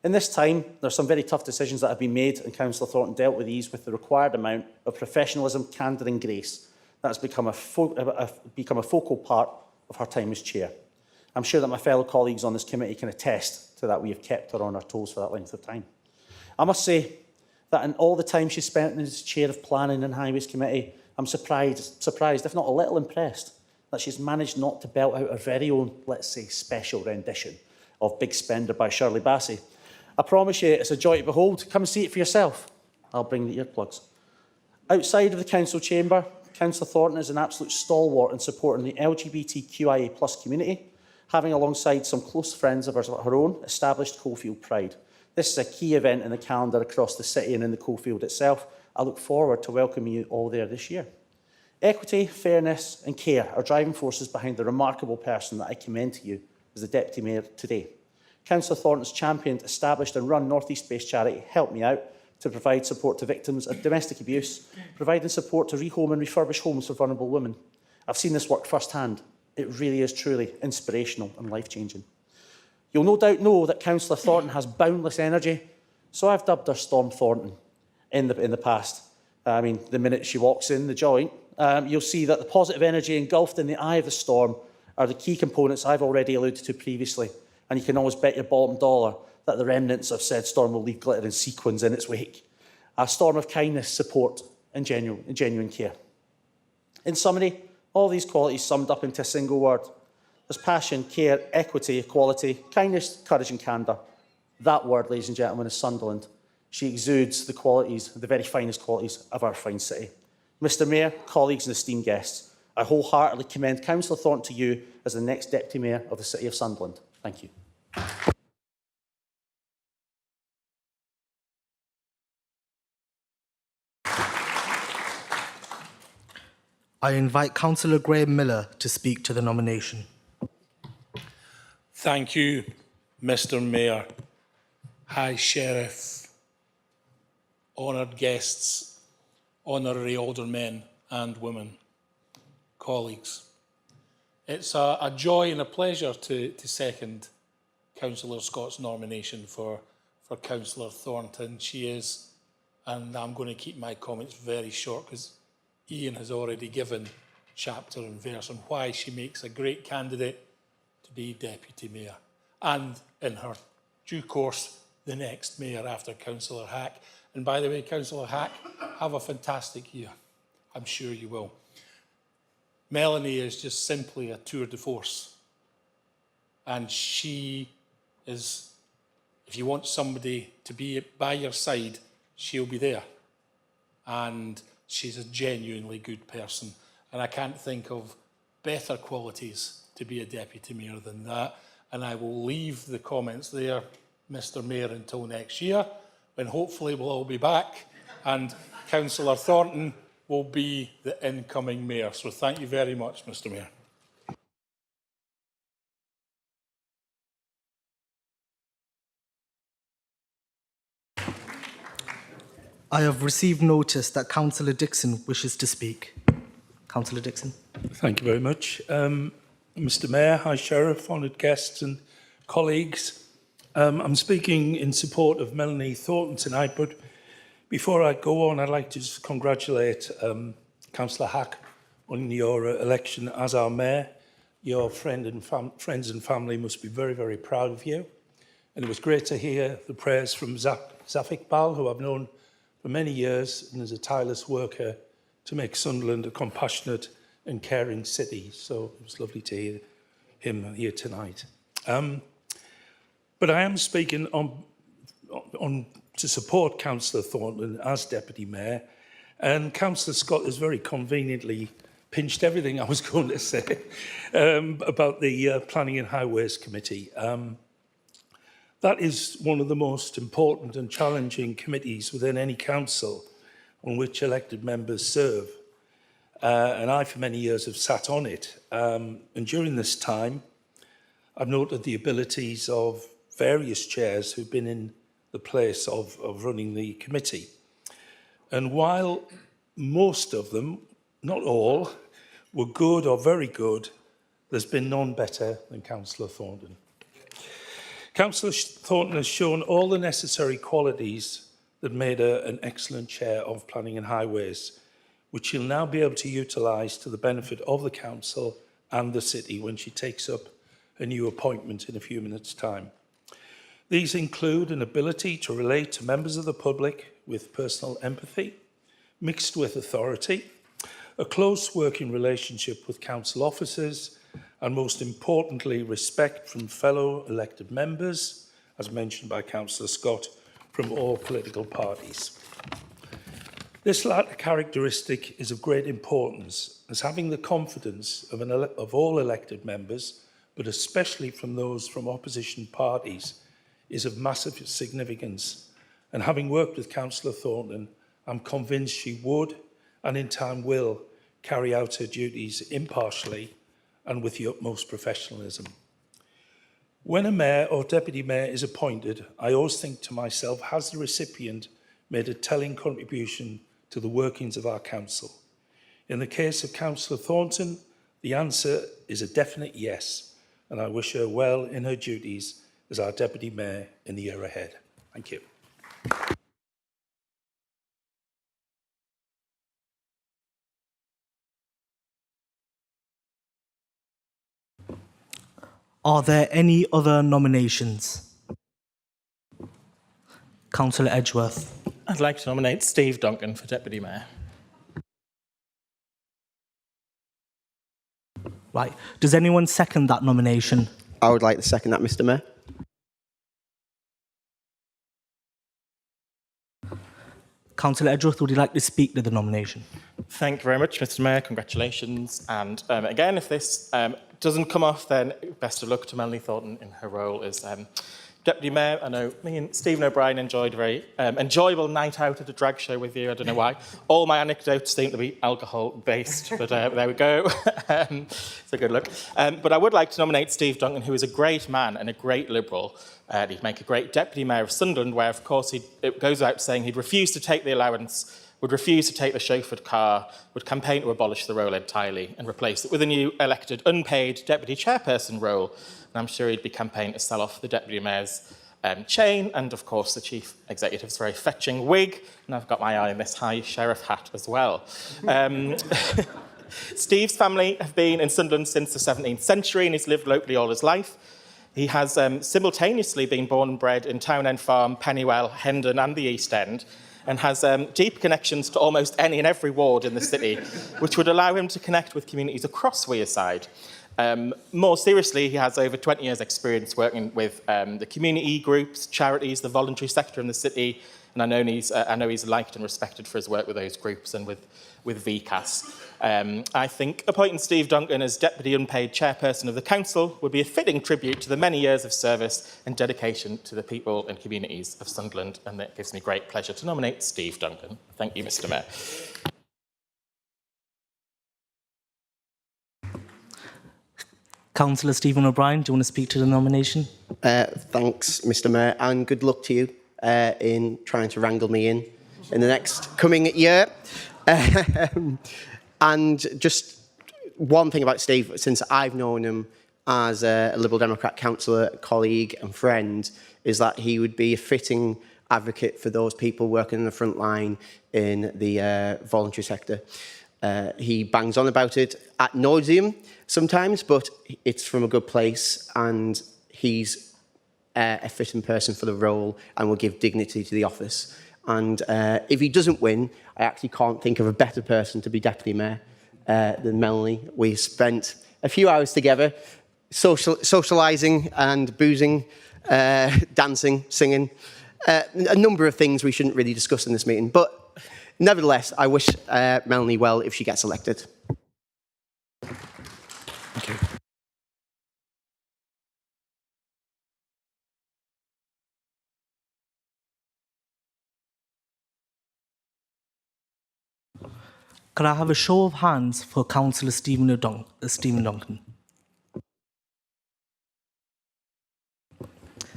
In this time, there are some very tough decisions that have been made, and Councillor Thornton dealt with these with the required amount of professionalism, candour and grace. That's become a focal part of her time as chair. I'm sure that my fellow colleagues on this committee can attest to that. We have kept her on her toes for that length of time. I must say that in all the time she's spent as chair of Planning and Highways Committee, I'm surprised, if not a little impressed, that she's managed not to belt out her very own, let's say, special rendition of Big Spender by Shirley Bassey. I promise you, it's a joy to behold. Come and see it for yourself. I'll bring the earplugs. Outside of the council chamber, Councillor Thornton is an absolute stalwart in supporting the LGBTQIA+ community, having alongside some close friends of her own established Coalfield Pride. This is a key event in the calendar across the city and in the Coalfield itself. I look forward to welcoming you all there this year. Equity, fairness and care are driving forces behind the remarkable person that I commend to you as the Deputy Mayor today. Councillor Thornton has championed, established and run North East based charity Help Me Out to provide support to victims of domestic abuse, providing support to rehome and refurbish homes for vulnerable women. I've seen this work firsthand. It really is truly inspirational and life-changing. You'll no doubt know that Councillor Thornton has boundless energy, so I've dubbed her Storm Thornton in the past. I mean, the minute she walks in the joint, you'll see that the positive energy engulfed in the eye of the storm are the key components I've already alluded to previously, and you can always bet your bottom dollar that the remnants of said storm will leave glitter and sequins in its wake. A storm of kindness, support and genuine care. In summary, all these qualities summed up into a single word. There's passion, care, equity, equality, kindness, courage and candour. That word, ladies and gentlemen, is Sunderland. She exudes the qualities, the very finest qualities of our fine city. Mr Mayor, colleagues and esteemed guests, I wholeheartedly commend Councillor Thornton to you as the next Deputy Mayor of the City of Sunderland. Thank you. I invite Councillor Graham Miller to speak to the nomination. Thank you, Mr Mayor, High Sheriff, honoured guests, honorary aldermen and women, colleagues. It's a joy and a pleasure to second Councillor Scott's nomination for Councillor Thornton. She is, and I'm going to keep my comments very short because Ian has already given chapter and verse on why she makes a great candidate to be Deputy Mayor. And in her due course, the next Mayor after Councillor Hack. And by the way, Councillor Hack, have a fantastic year. I'm sure you will. Melanie is just simply a tour de force. And she is, if you want somebody to be by your side, she'll be there. And she's a genuinely good person. And I can't think of better qualities to be a Deputy Mayor than that. And I will leave the comments there, Mr Mayor, until next year, when hopefully we'll all be back and Councillor Thornton will be the incoming Mayor. So thank you very much, Mr Mayor. I have received notice that Councillor Dixon wishes to speak. Councillor Dixon. Thank you very much. Mr Mayor, High Sheriff, honoured guests and colleagues. I'm speaking in support of Melanie Thornton tonight, but before I go on, I'd like to just congratulate Councillor Hack on your election as our Mayor. Your friends and family must be very, very proud of you. And it was great to hear the prayers from Zafik Bal, who I've known for many years and is a tireless worker to make Sunderland a compassionate and caring city. So it was lovely to hear him here tonight. But I am speaking to support Councillor Thornton as Deputy Mayor, and Councillor Scott has very conveniently pinched everything I was going to say about the Planning and Highways Committee. That is one of the most important and challenging committees within any council on which elected members serve. And I, for many years, have sat on it. And during this time, I've noted the abilities of various chairs who've been in the place of running the committee. And while most of them, not all, were good or very good, there's been none better than Councillor Thornton. Councillor Thornton has shown all the necessary qualities that made her an excellent chair of Planning and Highways, which she'll now be able to utilise to the benefit of the council and the city when she takes up a new appointment in a few minutes' time. These include an ability to relate to members of the public with personal empathy, mixed with authority, a close working relationship with council officers, and most importantly, respect from fellow elected members, as mentioned by Councillor Scott, from all political parties. This latter characteristic is of great importance, as having the confidence of all elected members, but especially from those from opposition parties, is of massive significance. And having worked with Councillor Thornton, I'm convinced she would, and in time will, carry out her duties impartially and with the utmost professionalism. When a mayor or deputy mayor is appointed, I always think to myself, has the recipient made a telling contribution to the workings of our council? In the case of Councillor Thornton, the answer is a definite yes, and I wish her well in her duties as our deputy mayor in the year ahead. Thank you. Are there any other nominations? Councillor Edgeworth. I'd like to nominate Steve Duncan for Deputy Mayor. Right. Does anyone second that nomination? I would like to second that, Mr. Mayor. Councillor Edgeworth, would you like to speak to the nomination? Thank you very much, Mr. Mayor. Congratulations. And again, if this doesn't come off, then best of luck to Melanie Thornton in her role as Deputy Mayor. I know me and Stephen O'Brien enjoyed a very enjoyable night out at a drag show with you. I don't know why. All my anecdotes seem to be alcohol-based, but there we go. So good luck. But I would like to nominate Steve Duncan, who is a great man and a great Liberal. He'd make a great Deputy Mayor of Sunderland, where, of course, it goes without saying he'd refuse to take the allowance, would refuse to take the chauffeured car, would campaign to abolish the role entirely and replace it with a new elected, unpaid Deputy Chairperson role. And I'm sure he'd be campaigning to sell off the Deputy Mayor's chain and, of course, the Chief Executive's very fetching wig. And I've got my eye on this high sheriff hat as well. Steve's family have been in Sunderland since the 17th century and he's lived locally all his life. He has simultaneously been born and bred in Townend Farm, Pennywell, Hendon and the East End, and has deep connections to almost any and every ward in the city, which would allow him to connect with communities across Wearside. More seriously, he has over 20 years' experience working with the community groups, charities, the voluntary sector in the city, and I know he's liked and respected for his work with those groups and with VCAS. I think appointing Steve Duncan as Deputy Unpaid Chairperson of the Council would be a fitting tribute to the many years of service and dedication to the people and communities of Sunderland, and it gives me great pleasure to nominate Steve Duncan. Thank you, Mr. Mayor. Councillor Stephen O'Brien, do you want to speak to the nomination? Thanks, Mr. Mayor, and good luck to you in trying to wrangle me in the next coming year. And just one thing about Steve, since I've known him as a Liberal Democrat councillor, colleague and friend, is that he would be a fitting advocate for those people working in the front line in the voluntary sector. He bangs on about it ad nauseum sometimes, but it's from a good place, and he's a fitting person for the role and will give dignity to the office. And if he doesn't win, I actually can't think of a better person to be Deputy Mayor than Melanie. We spent a few hours together socialising and boozing, dancing, singing, a number of things we shouldn't really discuss in this meeting. But nevertheless, I wish Melanie well if she gets elected. Thank you. Could I have a show of hands for Councillor Stephen Duncan?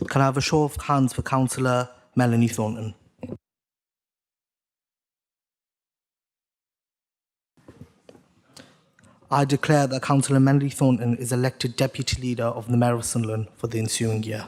Can I have a show of hands for Councillor Melanie Thornton? I declare that Councillor Melanie Thornton is elected Deputy Leader of the Mayor of Sunderland for the ensuing year.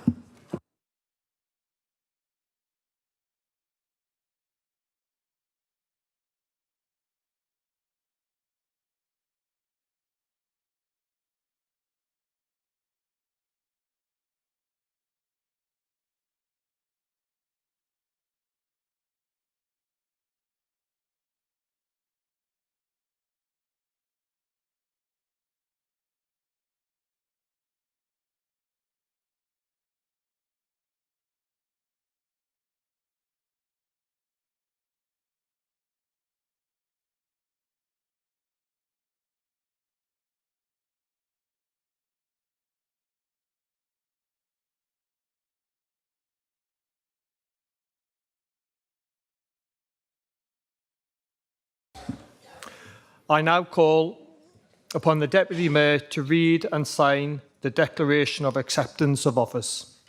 I now call upon the Deputy Mayor to read and sign the Declaration of Acceptance of Office.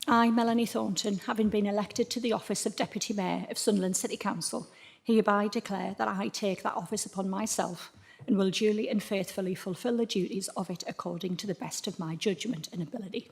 I, Melanie Thornton, having been elected to the office of Deputy Mayor of Sunderland City Council, hereby declare that I take that office upon myself and will duly and faithfully fulfil the duties of it according to the best of my judgment and ability.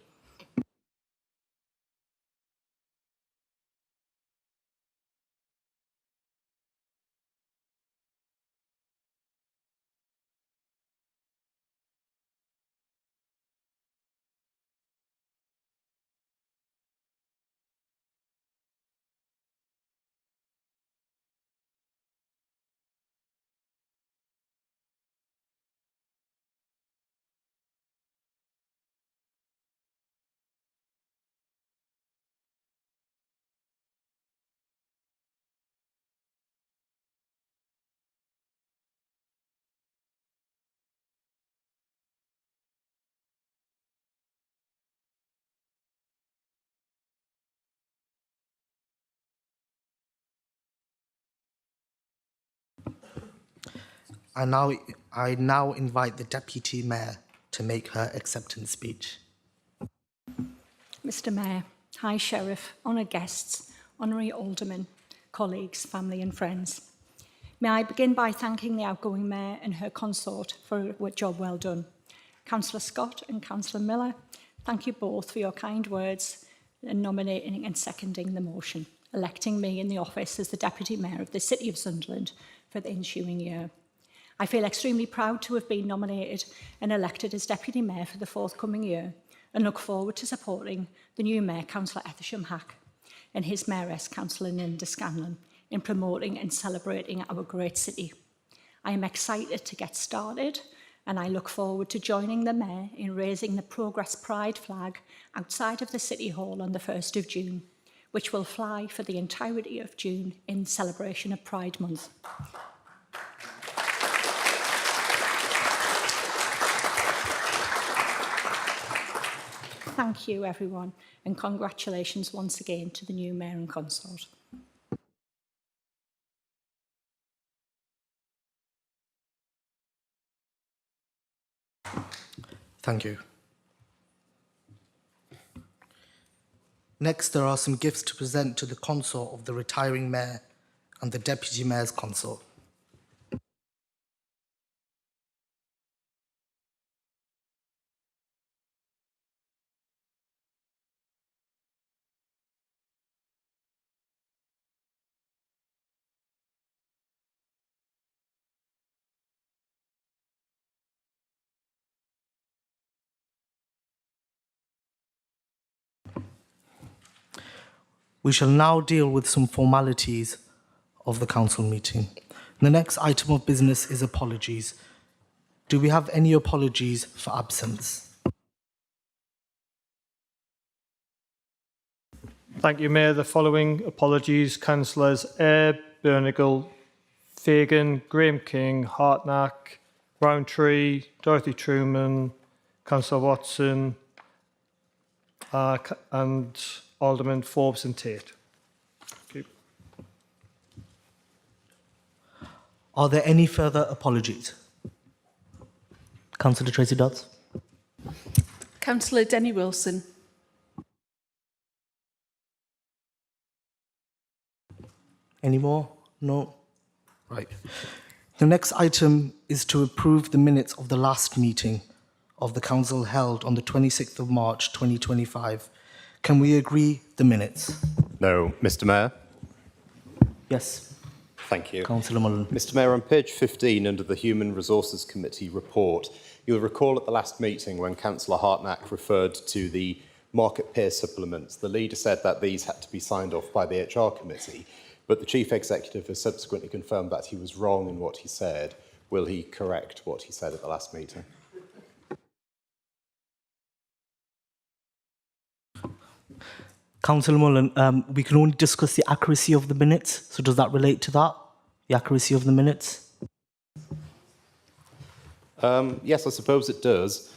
I now invite the Deputy Mayor to make her acceptance speech. Mr Mayor, High Sheriff, honoured guests, honorary aldermen, colleagues, family and friends. May I begin by thanking the outgoing Mayor and her consort for a job well done. Councillor Scott and Councillor Miller, thank you both for your kind words in nominating and seconding the motion, electing me in the office as the Deputy Mayor of the City of Sunderland for the ensuing year. I feel extremely proud to have been nominated and elected as Deputy Mayor for the forthcoming year and look forward to supporting the new Mayor, Councillor Ethersham Hack, and his Mayoress, Councillor Linda Scanlon, in promoting and celebrating our great city. I am excited to get started and I look forward to joining the Mayor in raising the Progress Pride flag outside of the City Hall on the 1st of June, which will fly for the entirety of June in celebration of Pride Month. Thank you, everyone, and congratulations once again to the new Mayor and Consort. Thank you. Next, there are some gifts to present to the consort of the retiring Mayor and the Deputy Mayor's consort. We shall now deal with some formalities of the council meeting. The next item of business is apologies. Do we have any apologies for absence? Thank you, Mayor. The following apologies: Councillors Eyre, Bernigal, Fagan, Graham King, Hartnack, Rowntree, Dorothy Truman, Councillor Watson, and Alderman Forbes and Tate. Thank you. Are there any further apologies? Councillor Tracy Dodds. Councillor Denny Wilson. Any more? No? Right. The next item is to approve the minutes of the last meeting of the council held on the 26th of March 2025. Can we agree the minutes? No. Mr Mayor? Yes. Thank you. Councillor Mullen. Mr Mayor, on page 15 under the Human Resources Committee report, you'll recall at the last meeting when Councillor Hartnack referred to the market pay supplements, the leader said that these had to be signed off by the HR committee, but the Chief Executive has subsequently confirmed that he was wrong in what he said. Will he correct what he said at the last meeting? Councillor Mullen, we can only discuss the accuracy of the minutes. So does that relate to that? The accuracy of the minutes? Yes, I suppose it does.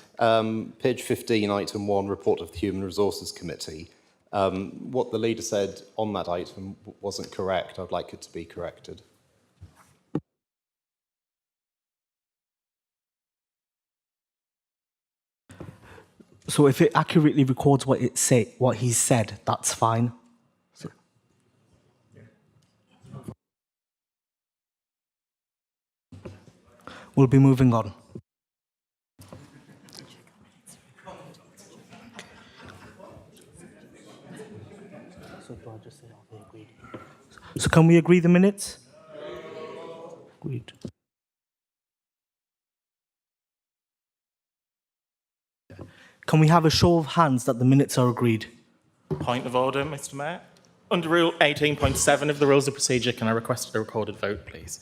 Page 15, item 1, report of the Human Resources Committee. What the leader said on that item wasn't correct. I'd like it to be corrected. So if it accurately records what he said, that's fine. So, we'll be moving on. So can we agree the minutes? Agreed. Can we have a show of hands that the minutes are agreed? Point of order, Mr Mayor. Under Rule 18.7 of the Rules of Procedure, can I request a recorded vote, please?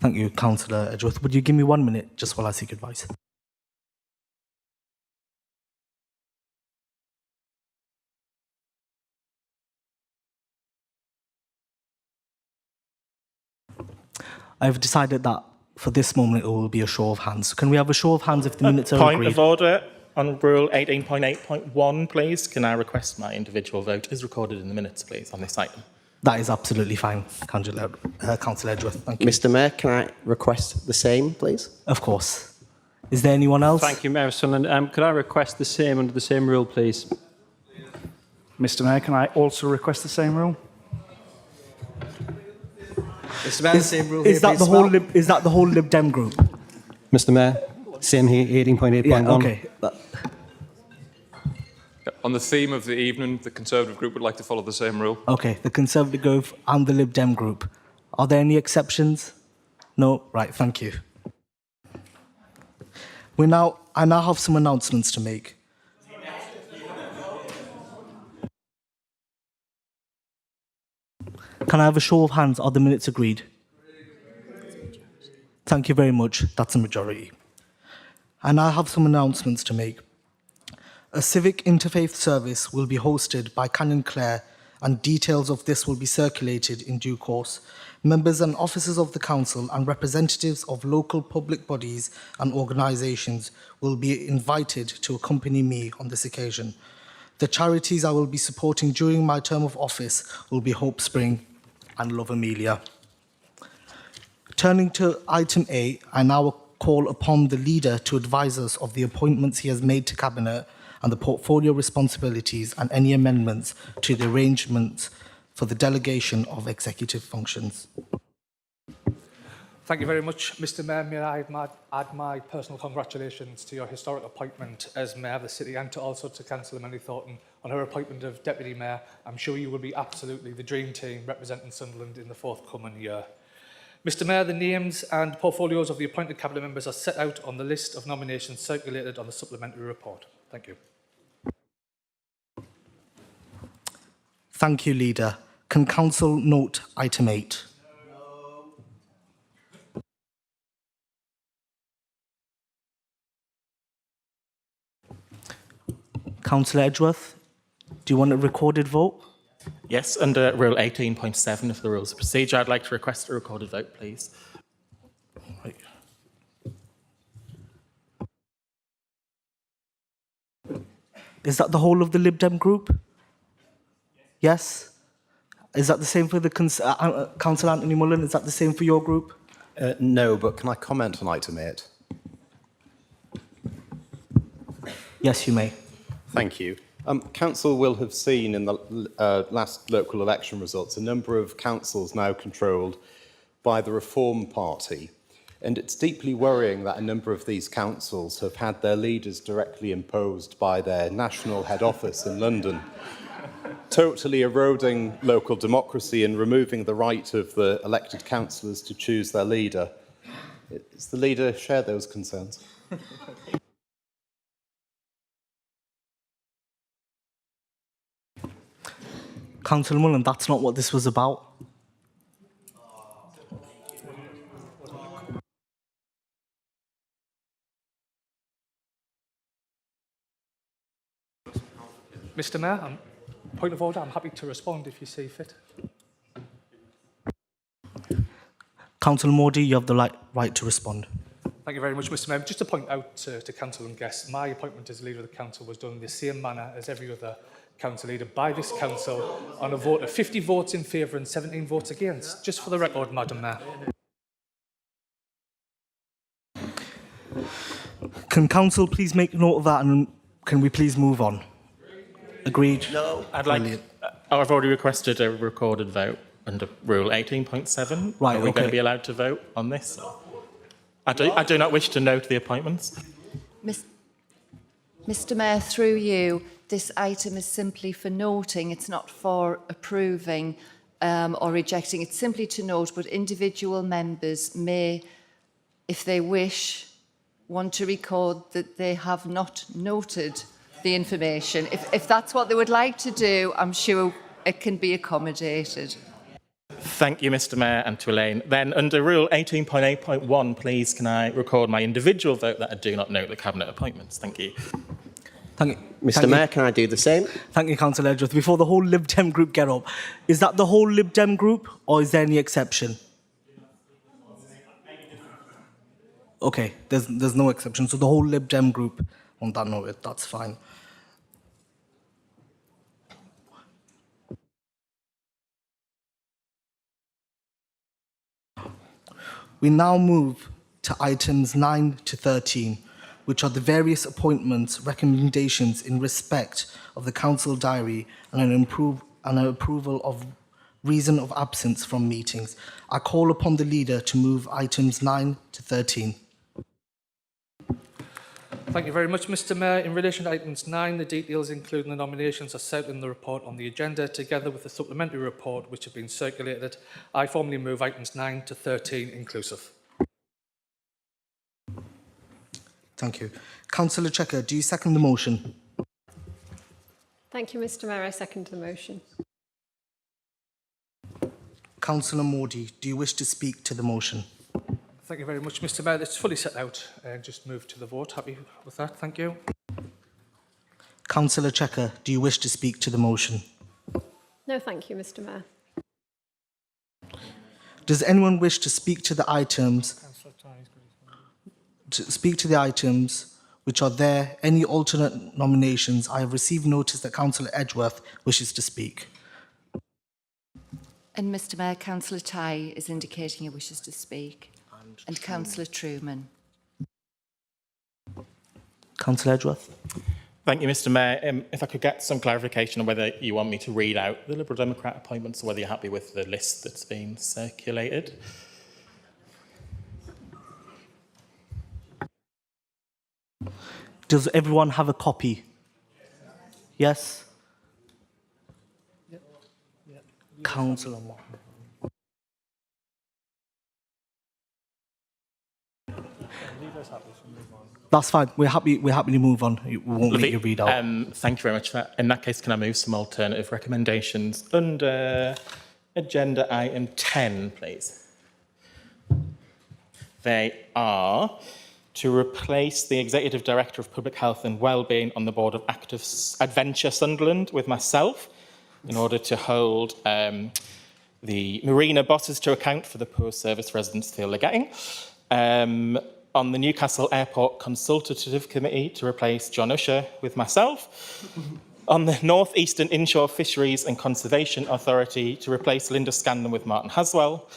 Thank you, Councillor Edgeworth. Would you give me 1 minute just while I seek advice? I've decided that for this moment it will be a show of hands. Can we have a show of hands if the minutes are agreed? Point of order on Rule 18.8.1, please. Can I request my individual vote is recorded in the minutes, please, on this item? That is absolutely fine, Councillor Edgeworth. Thank you. Mr Mayor, can I request the same, please? Of course. Is there anyone else? Thank you, Mayor of Sunderland. Could I request the same under the same rule, please? Mr Mayor, can I also request the same rule? Mr Mayor, the same rule Is that the whole Lib Dem group? Mr Mayor, same here, 18.8.1. Yeah, okay. On the theme of the evening, the Conservative group would like to follow the same rule. Okay, the Conservative group and the Lib Dem group. Are there any exceptions? No? Right, thank you. I now have some announcements to make. Can I have a show of hands? Are the minutes agreed? Thank you very much. That's a majority. I now have some announcements to make. A civic interfaith service will be hosted by Canon Clare, and details of this will be circulated in due course. Members and officers of the council and representatives of local public bodies and organisations will be invited to accompany me on this occasion. The charities I will be supporting during my term of office will be Hope Spring and Love Amelia. Turning to item A, I now call upon the leader to advise us of the appointments he has made to Cabinet and the portfolio responsibilities and any amendments to the arrangements for the delegation of executive functions. Thank you very much, Mr Mayor. May I add my personal congratulations to your historic appointment as Mayor of the City and to also to Councillor Melanie Thornton on her appointment of Deputy Mayor. I'm sure you will be absolutely the dream team representing Sunderland in the forthcoming year. Mr Mayor, the names and portfolios of the appointed Cabinet members are set out on the list of nominations circulated on the supplementary report. Thank you. Thank you, Leader. Can Council note item 8? Councillor Edgeworth, do you want a recorded vote? Yes, under Rule 18.7 of the Rules of Procedure, I'd like to request a recorded vote, please. Right. Is that the whole of the Lib Dem group? Yes? Is that the same for the Councillor Anthony Mullen? Is that the same for your group? No, but can I comment on item 8? Yes, you may. Thank you. Council will have seen in the last local election results a number of councils now controlled by the Reform Party. And it's deeply worrying that a number of these councils have had their leaders directly imposed by their national head office in London, totally eroding local democracy and removing the right of the elected councillors to choose their leader. Does the leader share those concerns? Councillor Mullen, that's not what this was about. Mr Mayor, point of order, I'm happy to respond if you see fit. Councillor Modi, you have the right to respond. Thank you very much, Mr Mayor. Just to point out to Council and guests, my appointment as Leader of the Council was done in the same manner as every other Council Leader by this Council on a vote of 50 votes in favour and 17 votes against. Just for the record, Madam Mayor. Can council please make note of that, and can we please move on? Agreed? No. I'd like. Brilliant. I've already requested a recorded vote under Rule 18.7. Right, Are we going okay. to be allowed to vote on this? I do not wish to note the appointments. Mr Mayor, through you, this item is simply for noting. It's not for approving or rejecting. It's simply to note, but individual members may, if they wish, want to record that they have not noted the information. If that's what they would like to do, I'm sure it can be accommodated. Thank you, Mr Mayor, and to Elaine. Then, under Rule 18.8.1, please, can I record my individual vote that I do not note the Cabinet appointments? Thank you. Thank you. Mr Mayor, can I do the same? Thank you, Councillor Edgeworth. Before the whole Lib Dem group get up, is that the whole Lib Dem group, or is there any exception? Okay, there's no exception. So the whole Lib Dem group on that note, that's fine. We now move to items 9 to 13, which are the various appointments, recommendations in respect of the council diary and an approval of reason of absence from meetings. I call upon the leader to move items 9 to 13. Thank you very much, Mr Mayor. In relation to items 9, the details including the nominations are set in the report on the agenda, together with the supplementary report which have been circulated. I formally move items 9 to 13 inclusive. Thank you. Councillor Checker, do you second the motion? Thank you, Mr Mayor. I second the motion. Councillor Modi, do you wish to speak to the motion? Thank you very much, Mr Mayor. It's fully set out and just move to the vote. Happy with that. Thank you. Councillor Checker, do you wish to speak to the motion? No, thank you, Mr Mayor. Does anyone wish to speak to the items? Which are there? Any alternate nominations? I have received notice that Councillor Edgeworth wishes to speak. And Mr Mayor, Councillor Tai is indicating he wishes to speak. And Councillor Truman. Councillor Edgeworth. Thank you, Mr Mayor. If I could get some clarification on whether you want me to read out the Liberal Democrat appointments or whether you're happy with the list that's been circulated. Does everyone have a copy? Yes? Councillor Martin. That's fine. We're happy to move on. We won't make you read out. Thank you very much for that. In that case, can I move some alternative recommendations under agenda item 10, please? They are to replace the Executive Director of Public Health and Wellbeing on the Board of Active Adventure Sunderland with myself, in order to hold the marina bosses to account for the poor service residents feel they're getting. On the Newcastle Airport Consultative Committee to replace John Usher with myself. On the North Eastern Inshore Fisheries and Conservation Authority to replace Linda Scandon with Martin Haswell.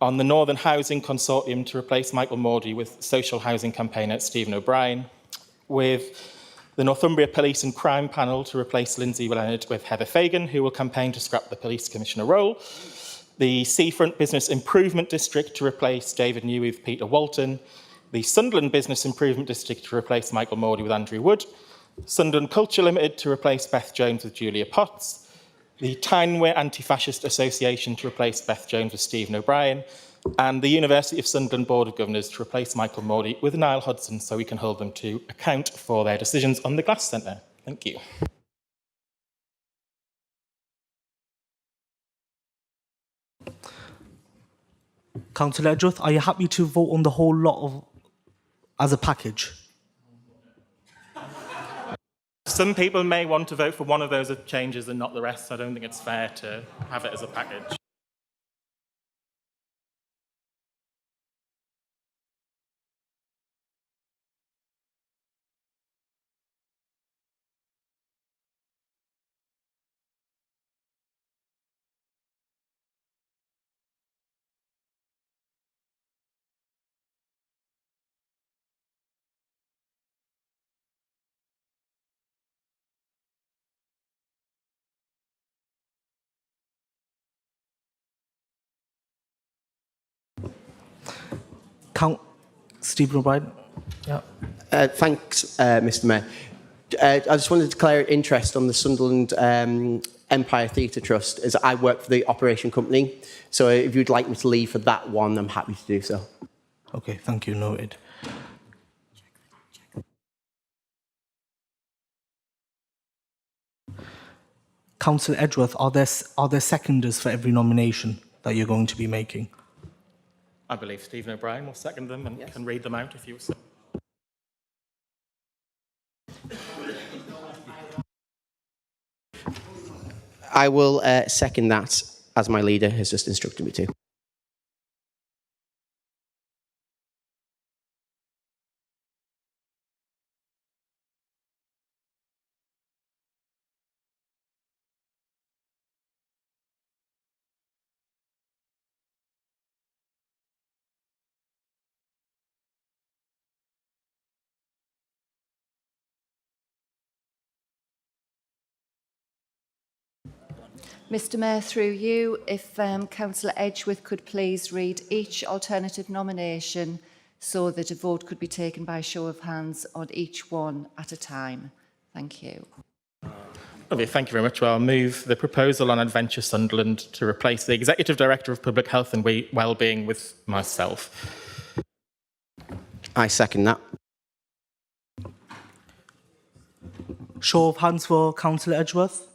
On the Northern Housing Consortium to replace Michael Mordy with social housing campaigner Stephen O'Brien. With the Northumbria Police and Crime Panel to replace Lindsay Leonard with Heather Fagan, who will campaign to scrap the Police Commissioner role. The Seafront Business Improvement District to replace David New with Peter Walton. The Sunderland Business Improvement District to replace Michael Mordy with Andrew Wood. Sunderland Culture Limited to replace Beth Jones with Julia Potts. The Tyneside Anti-Fascist Association to replace Beth Jones with Stephen O'Brien. And the University of Sunderland Board of Governors to replace Michael Mordy with Niall Hudson, so we can hold them to account for their decisions on the Glass Centre. Thank you. Councillor Edgeworth, are you happy to vote on the whole lot as a package? Some people may want to vote for one of those changes and not the rest, so I don't think it's fair to have it as a package. Stephen O'Brien. Yeah. Thanks, Mr Mayor. I just wanted to declare interest on the Sunderland Empire Theatre Trust, as I work for the operation company. So if you'd like me to leave for that one, I'm happy to do so. Okay, thank you. Noted. Councillor Edgeworth, are there seconders for every nomination that you're going to be making? I believe Stephen O'Brien will second them and can read them out if you so. I will second that, as my leader has just instructed me to. Mr Mayor, through you, if Councillor Edgeworth could please read each alternative nomination so that a vote could be taken by show of hands on each one at a time. Thank you. Lovely, thank you very much. Well, I'll move the proposal on Adventure Sunderland to replace the Executive Director of Public Health and Wellbeing with myself. I second that. Show of hands for Councillor Edgeworth.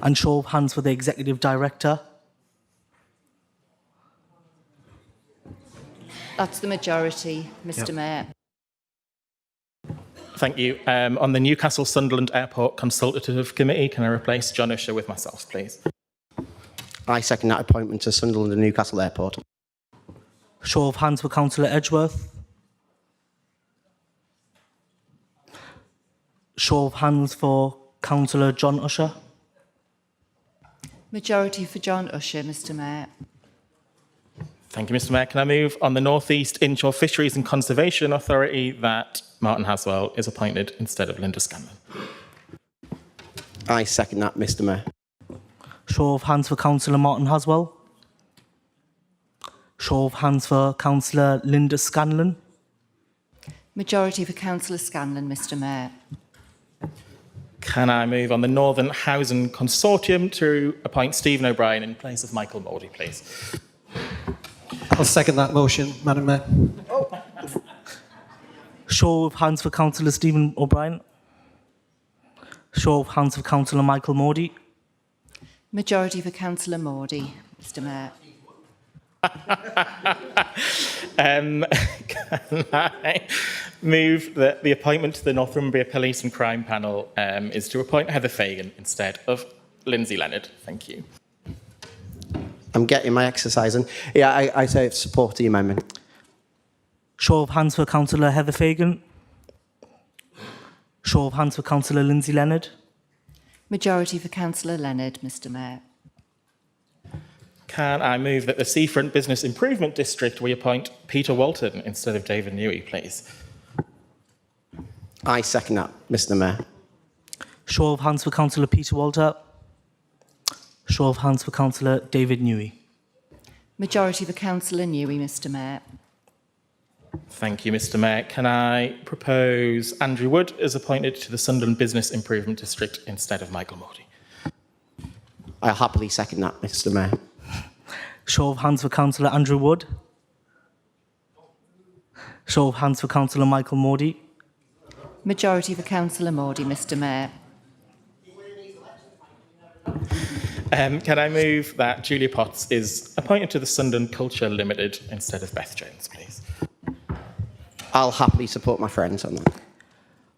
And show of hands for the Executive Director. That's the majority, Mr Yep. Mayor. Thank you. On the Newcastle Sunderland Airport Consultative Committee, can I replace John Usher with myself, please? I second that appointment to Sunderland and Newcastle Airport. Show of hands for Councillor Edgeworth. Show of hands for Councillor John Usher. Majority for John Usher, Mr Mayor. Thank you, Mr Mayor. Can I move on the North East Inshore Fisheries and Conservation Authority that Martin Haswell is appointed instead of Linda Scanlon? I second that, Mr Mayor. Show of hands for Councillor Martin Haswell. Show of hands for Councillor Linda Scanlon. Majority for Councillor Scanlon, Mr Mayor. Can I move on the Northern Housing Consortium to appoint Stephen O'Brien in place of Michael Moody, please? I'll second that motion, Madam Mayor. Show of hands for Councillor Stephen O'Brien. Show of hands for Councillor Michael Moody. Majority for Councillor Moody, Mr Mayor. Can I move that the appointment to the Northumbria Police and Crime Panel is to appoint Heather Fagan instead of Lindsay Leonard? Thank you. I'm getting my exercise in. Yeah, I say support the amendment. Show of hands for Councillor Heather Fagan. Show of hands for Councillor Lindsay Leonard. Majority for Councillor Leonard, Mr Mayor. Can I move that the Seafront Business Improvement District we appoint Peter Walton instead of David Newey, please? I second that, Mr Mayor. Show of hands for Councillor Peter Walter. Show of hands for Councillor David Newey. Majority for Councillor Newey, Mr Mayor. Thank you, Mr Mayor. Can I propose Andrew Wood as appointed to the Sunderland Business Improvement District instead of Michael Moody? I'll happily second that, Mr Mayor. Show of hands for Councillor Andrew Wood. Show of hands for Councillor Michael Moody. Majority for Councillor Moody, Mr Mayor. Can I move that Julia Potts is appointed to the Sunderland Culture Limited instead of Beth Jones, please? I'll happily support my friends on that.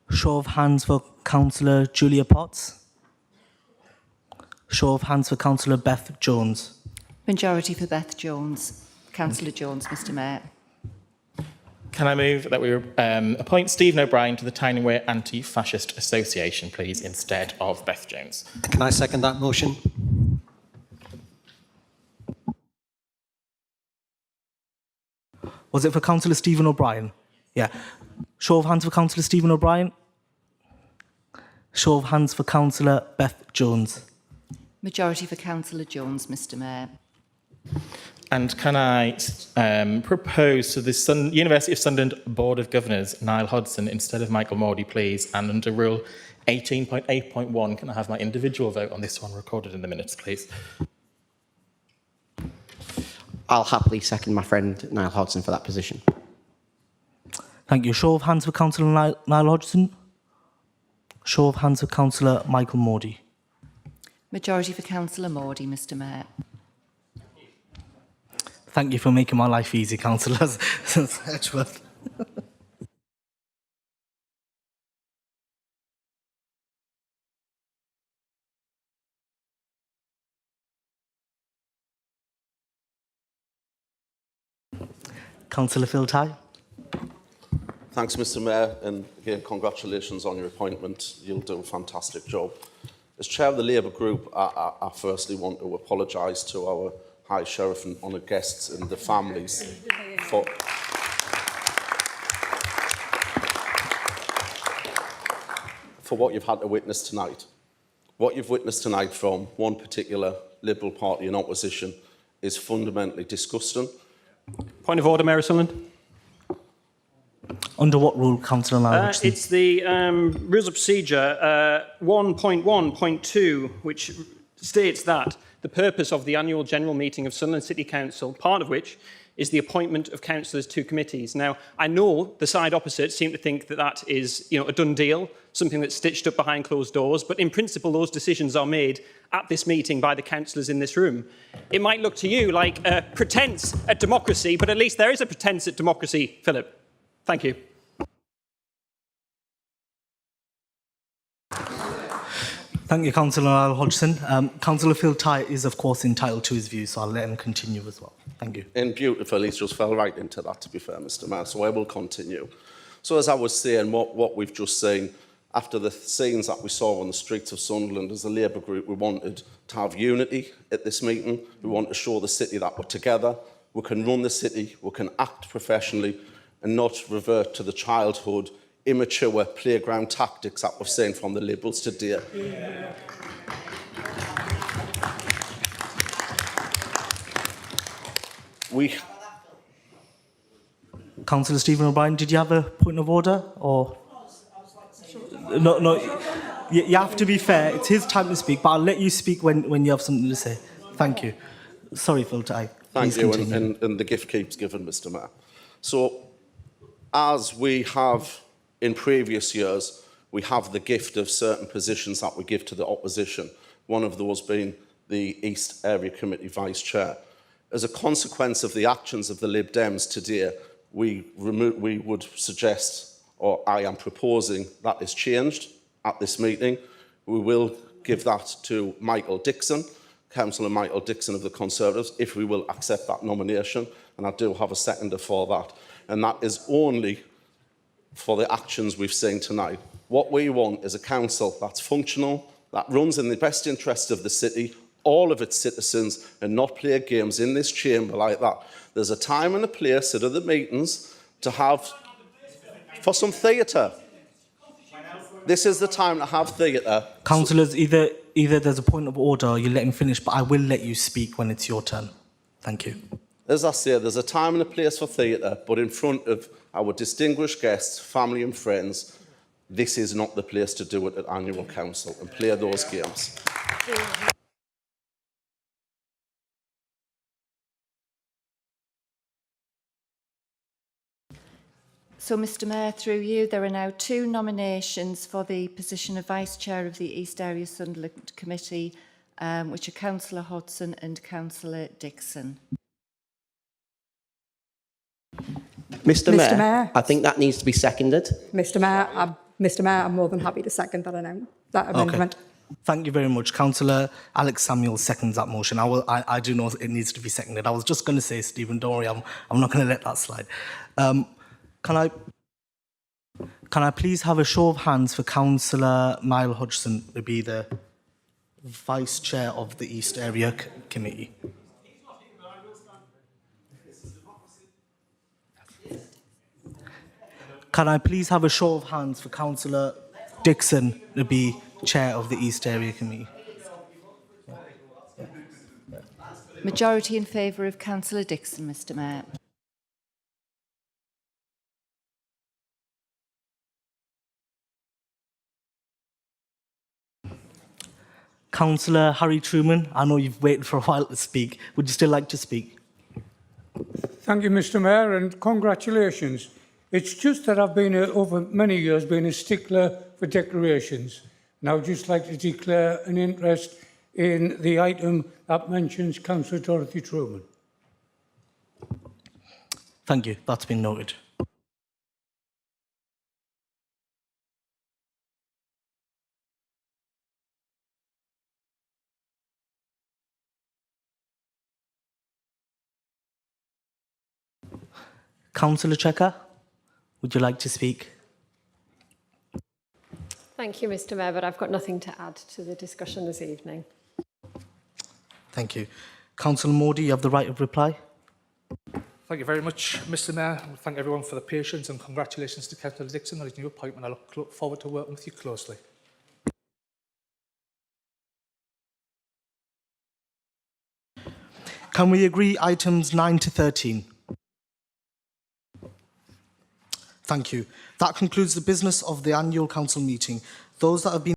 Show of hands for Councillor Julia Potts. Show of hands for Councillor Beth Jones. Majority for Beth Jones. Councillor Jones, Mr Mayor. Can I move that we appoint Stephen O'Brien to the Tyningway Anti-Fascist Association, please, instead of Beth Jones? Can I second that motion? Was it for Councillor Stephen O'Brien? Yeah. Show of hands for Councillor Stephen O'Brien. Show of hands for Councillor Beth Jones. Majority for Councillor Jones, Mr Mayor. And can I propose to the University of Sunderland Board of Governors, Niall Hodgson, instead of Michael Mordy, please? And under Rule 18.8.1, can I have my individual vote on this one recorded in the minutes, please? I'll happily second my friend Niall Hodgson for that position. Thank you. Show of hands for Councillor Niall Hodgson. Show of hands for Councillor Michael Mordy. Majority for Councillor Mordy, Mr Mayor. Thank you for making my life easy, Councillors. Edgeworth. Councillor Phil Tighe. Thanks, Mr Mayor, and again, congratulations on your appointment. You'll do a fantastic job. As Chair of the Labour Group, I firstly want to apologise to our High Sheriff and honoured guests and the families for what you've had to witness tonight. What you've witnessed tonight from one particular Liberal party in opposition is fundamentally disgusting. Point of order, Mayor of Sunderland. Under what rule, Councillor Niall Hodgson? It's the Rules of Procedure 1.1.2, which states that the purpose of the annual general meeting of Sunderland City Council, part of which is the appointment of councillors to committees. Now, I know the side opposite seem to think that that is, a done deal, something that's stitched up behind closed doors, but in principle, those decisions are made at this meeting by the councillors in this room. It might look to you like a pretence at democracy, but at least there is a pretence at democracy, Philip. Thank you. Thank you, Councillor Niall Hodgson. Councillor Phil Tighe is, of course, entitled to his view, so I'll let him continue as well. Thank you. And beautiful, he's just fell right into that, to be fair, Mr Mayor, so I will continue. So as I was saying, what we've just seen, after the scenes that we saw on the streets of Sunderland, as a Labour group, we wanted to have unity at this meeting. We want to show the city that we're together, we can run the city, we can act professionally, and not revert to the childhood, immature playground tactics that we've seen from the Liberals today. Yeah. Councillor Stephen O'Brien, did you have a point of order? Or no, you have to be fair. It's his time to speak, but I'll let you speak when you have something to say. Thank you. Sorry, Phil Tighe. Thank you, and the gift keeps giving, Mr Mayor. So, as we have in previous years, we have the gift of certain positions that we give to the opposition, one of those being the East Area Committee Vice Chair. As a consequence of the actions of the Lib Dems today, we would suggest, or I am proposing, that is changed at this meeting. We will give that to Michael Dixon, Councillor Michael Dixon of the Conservatives, if we will accept that nomination, and I do have a seconder for that. And that is only for the actions we've seen tonight. What we want is a council that's functional, that runs in the best interest of the city, all of its citizens, and not play games in this chamber like that. There's a time and a place at other meetings to have, for some theatre. This is the time to have theatre. Councillors, either there's a point of order or you let him finish, but I will let you speak when it's your turn. Thank you. As I say, there's a time and a place for theatre, but in front of our distinguished guests, family and friends, this is not the place to do it at annual council and play those games. So, Mr Mayor, through you, there are now 2 nominations for the position of Vice Chair of the East Area Sunderland Committee, which are Councillor Hodgson and Councillor Dixon. Mr Mayor, I think that needs to be seconded. Mr Mayor, I'm more than happy to second that amendment. Okay. Thank you very much. Councillor Alex Samuel seconds that motion. I do know it needs to be seconded. I was just going to say, Stephen, don't worry, I'm not going to let that slide. Can I please have a show of hands for Councillor Niall Hodgson to be the Vice Chair of the East Area Committee? Can I please have a show of hands for Councillor Dixon to be Chair of the East Area Committee? Majority in favour of Councillor Dixon, Mr Mayor. Councillor Harry Truman, I know you've waited for a while to speak. Would you still like to speak? Thank you, Mr Mayor, and congratulations. It's just that I've been, over many years, been a stickler for declarations. And I would just like to declare an interest in the item that mentions Councillor Dorothy Truman. Thank you. That's been noted. Councillor Checker, would you like to speak? Thank you, Mr Mayor, but I've got nothing to add to the discussion this evening. Thank you. Councillor Modi, you have the right of reply. Thank you very much, Mr Mayor. And thank everyone for the patience, and congratulations to Councillor Dixon on his new appointment. I look forward to working with you closely. Can we agree items 9 to 13? Thank you. That concludes the business of the annual council meeting. Those that have been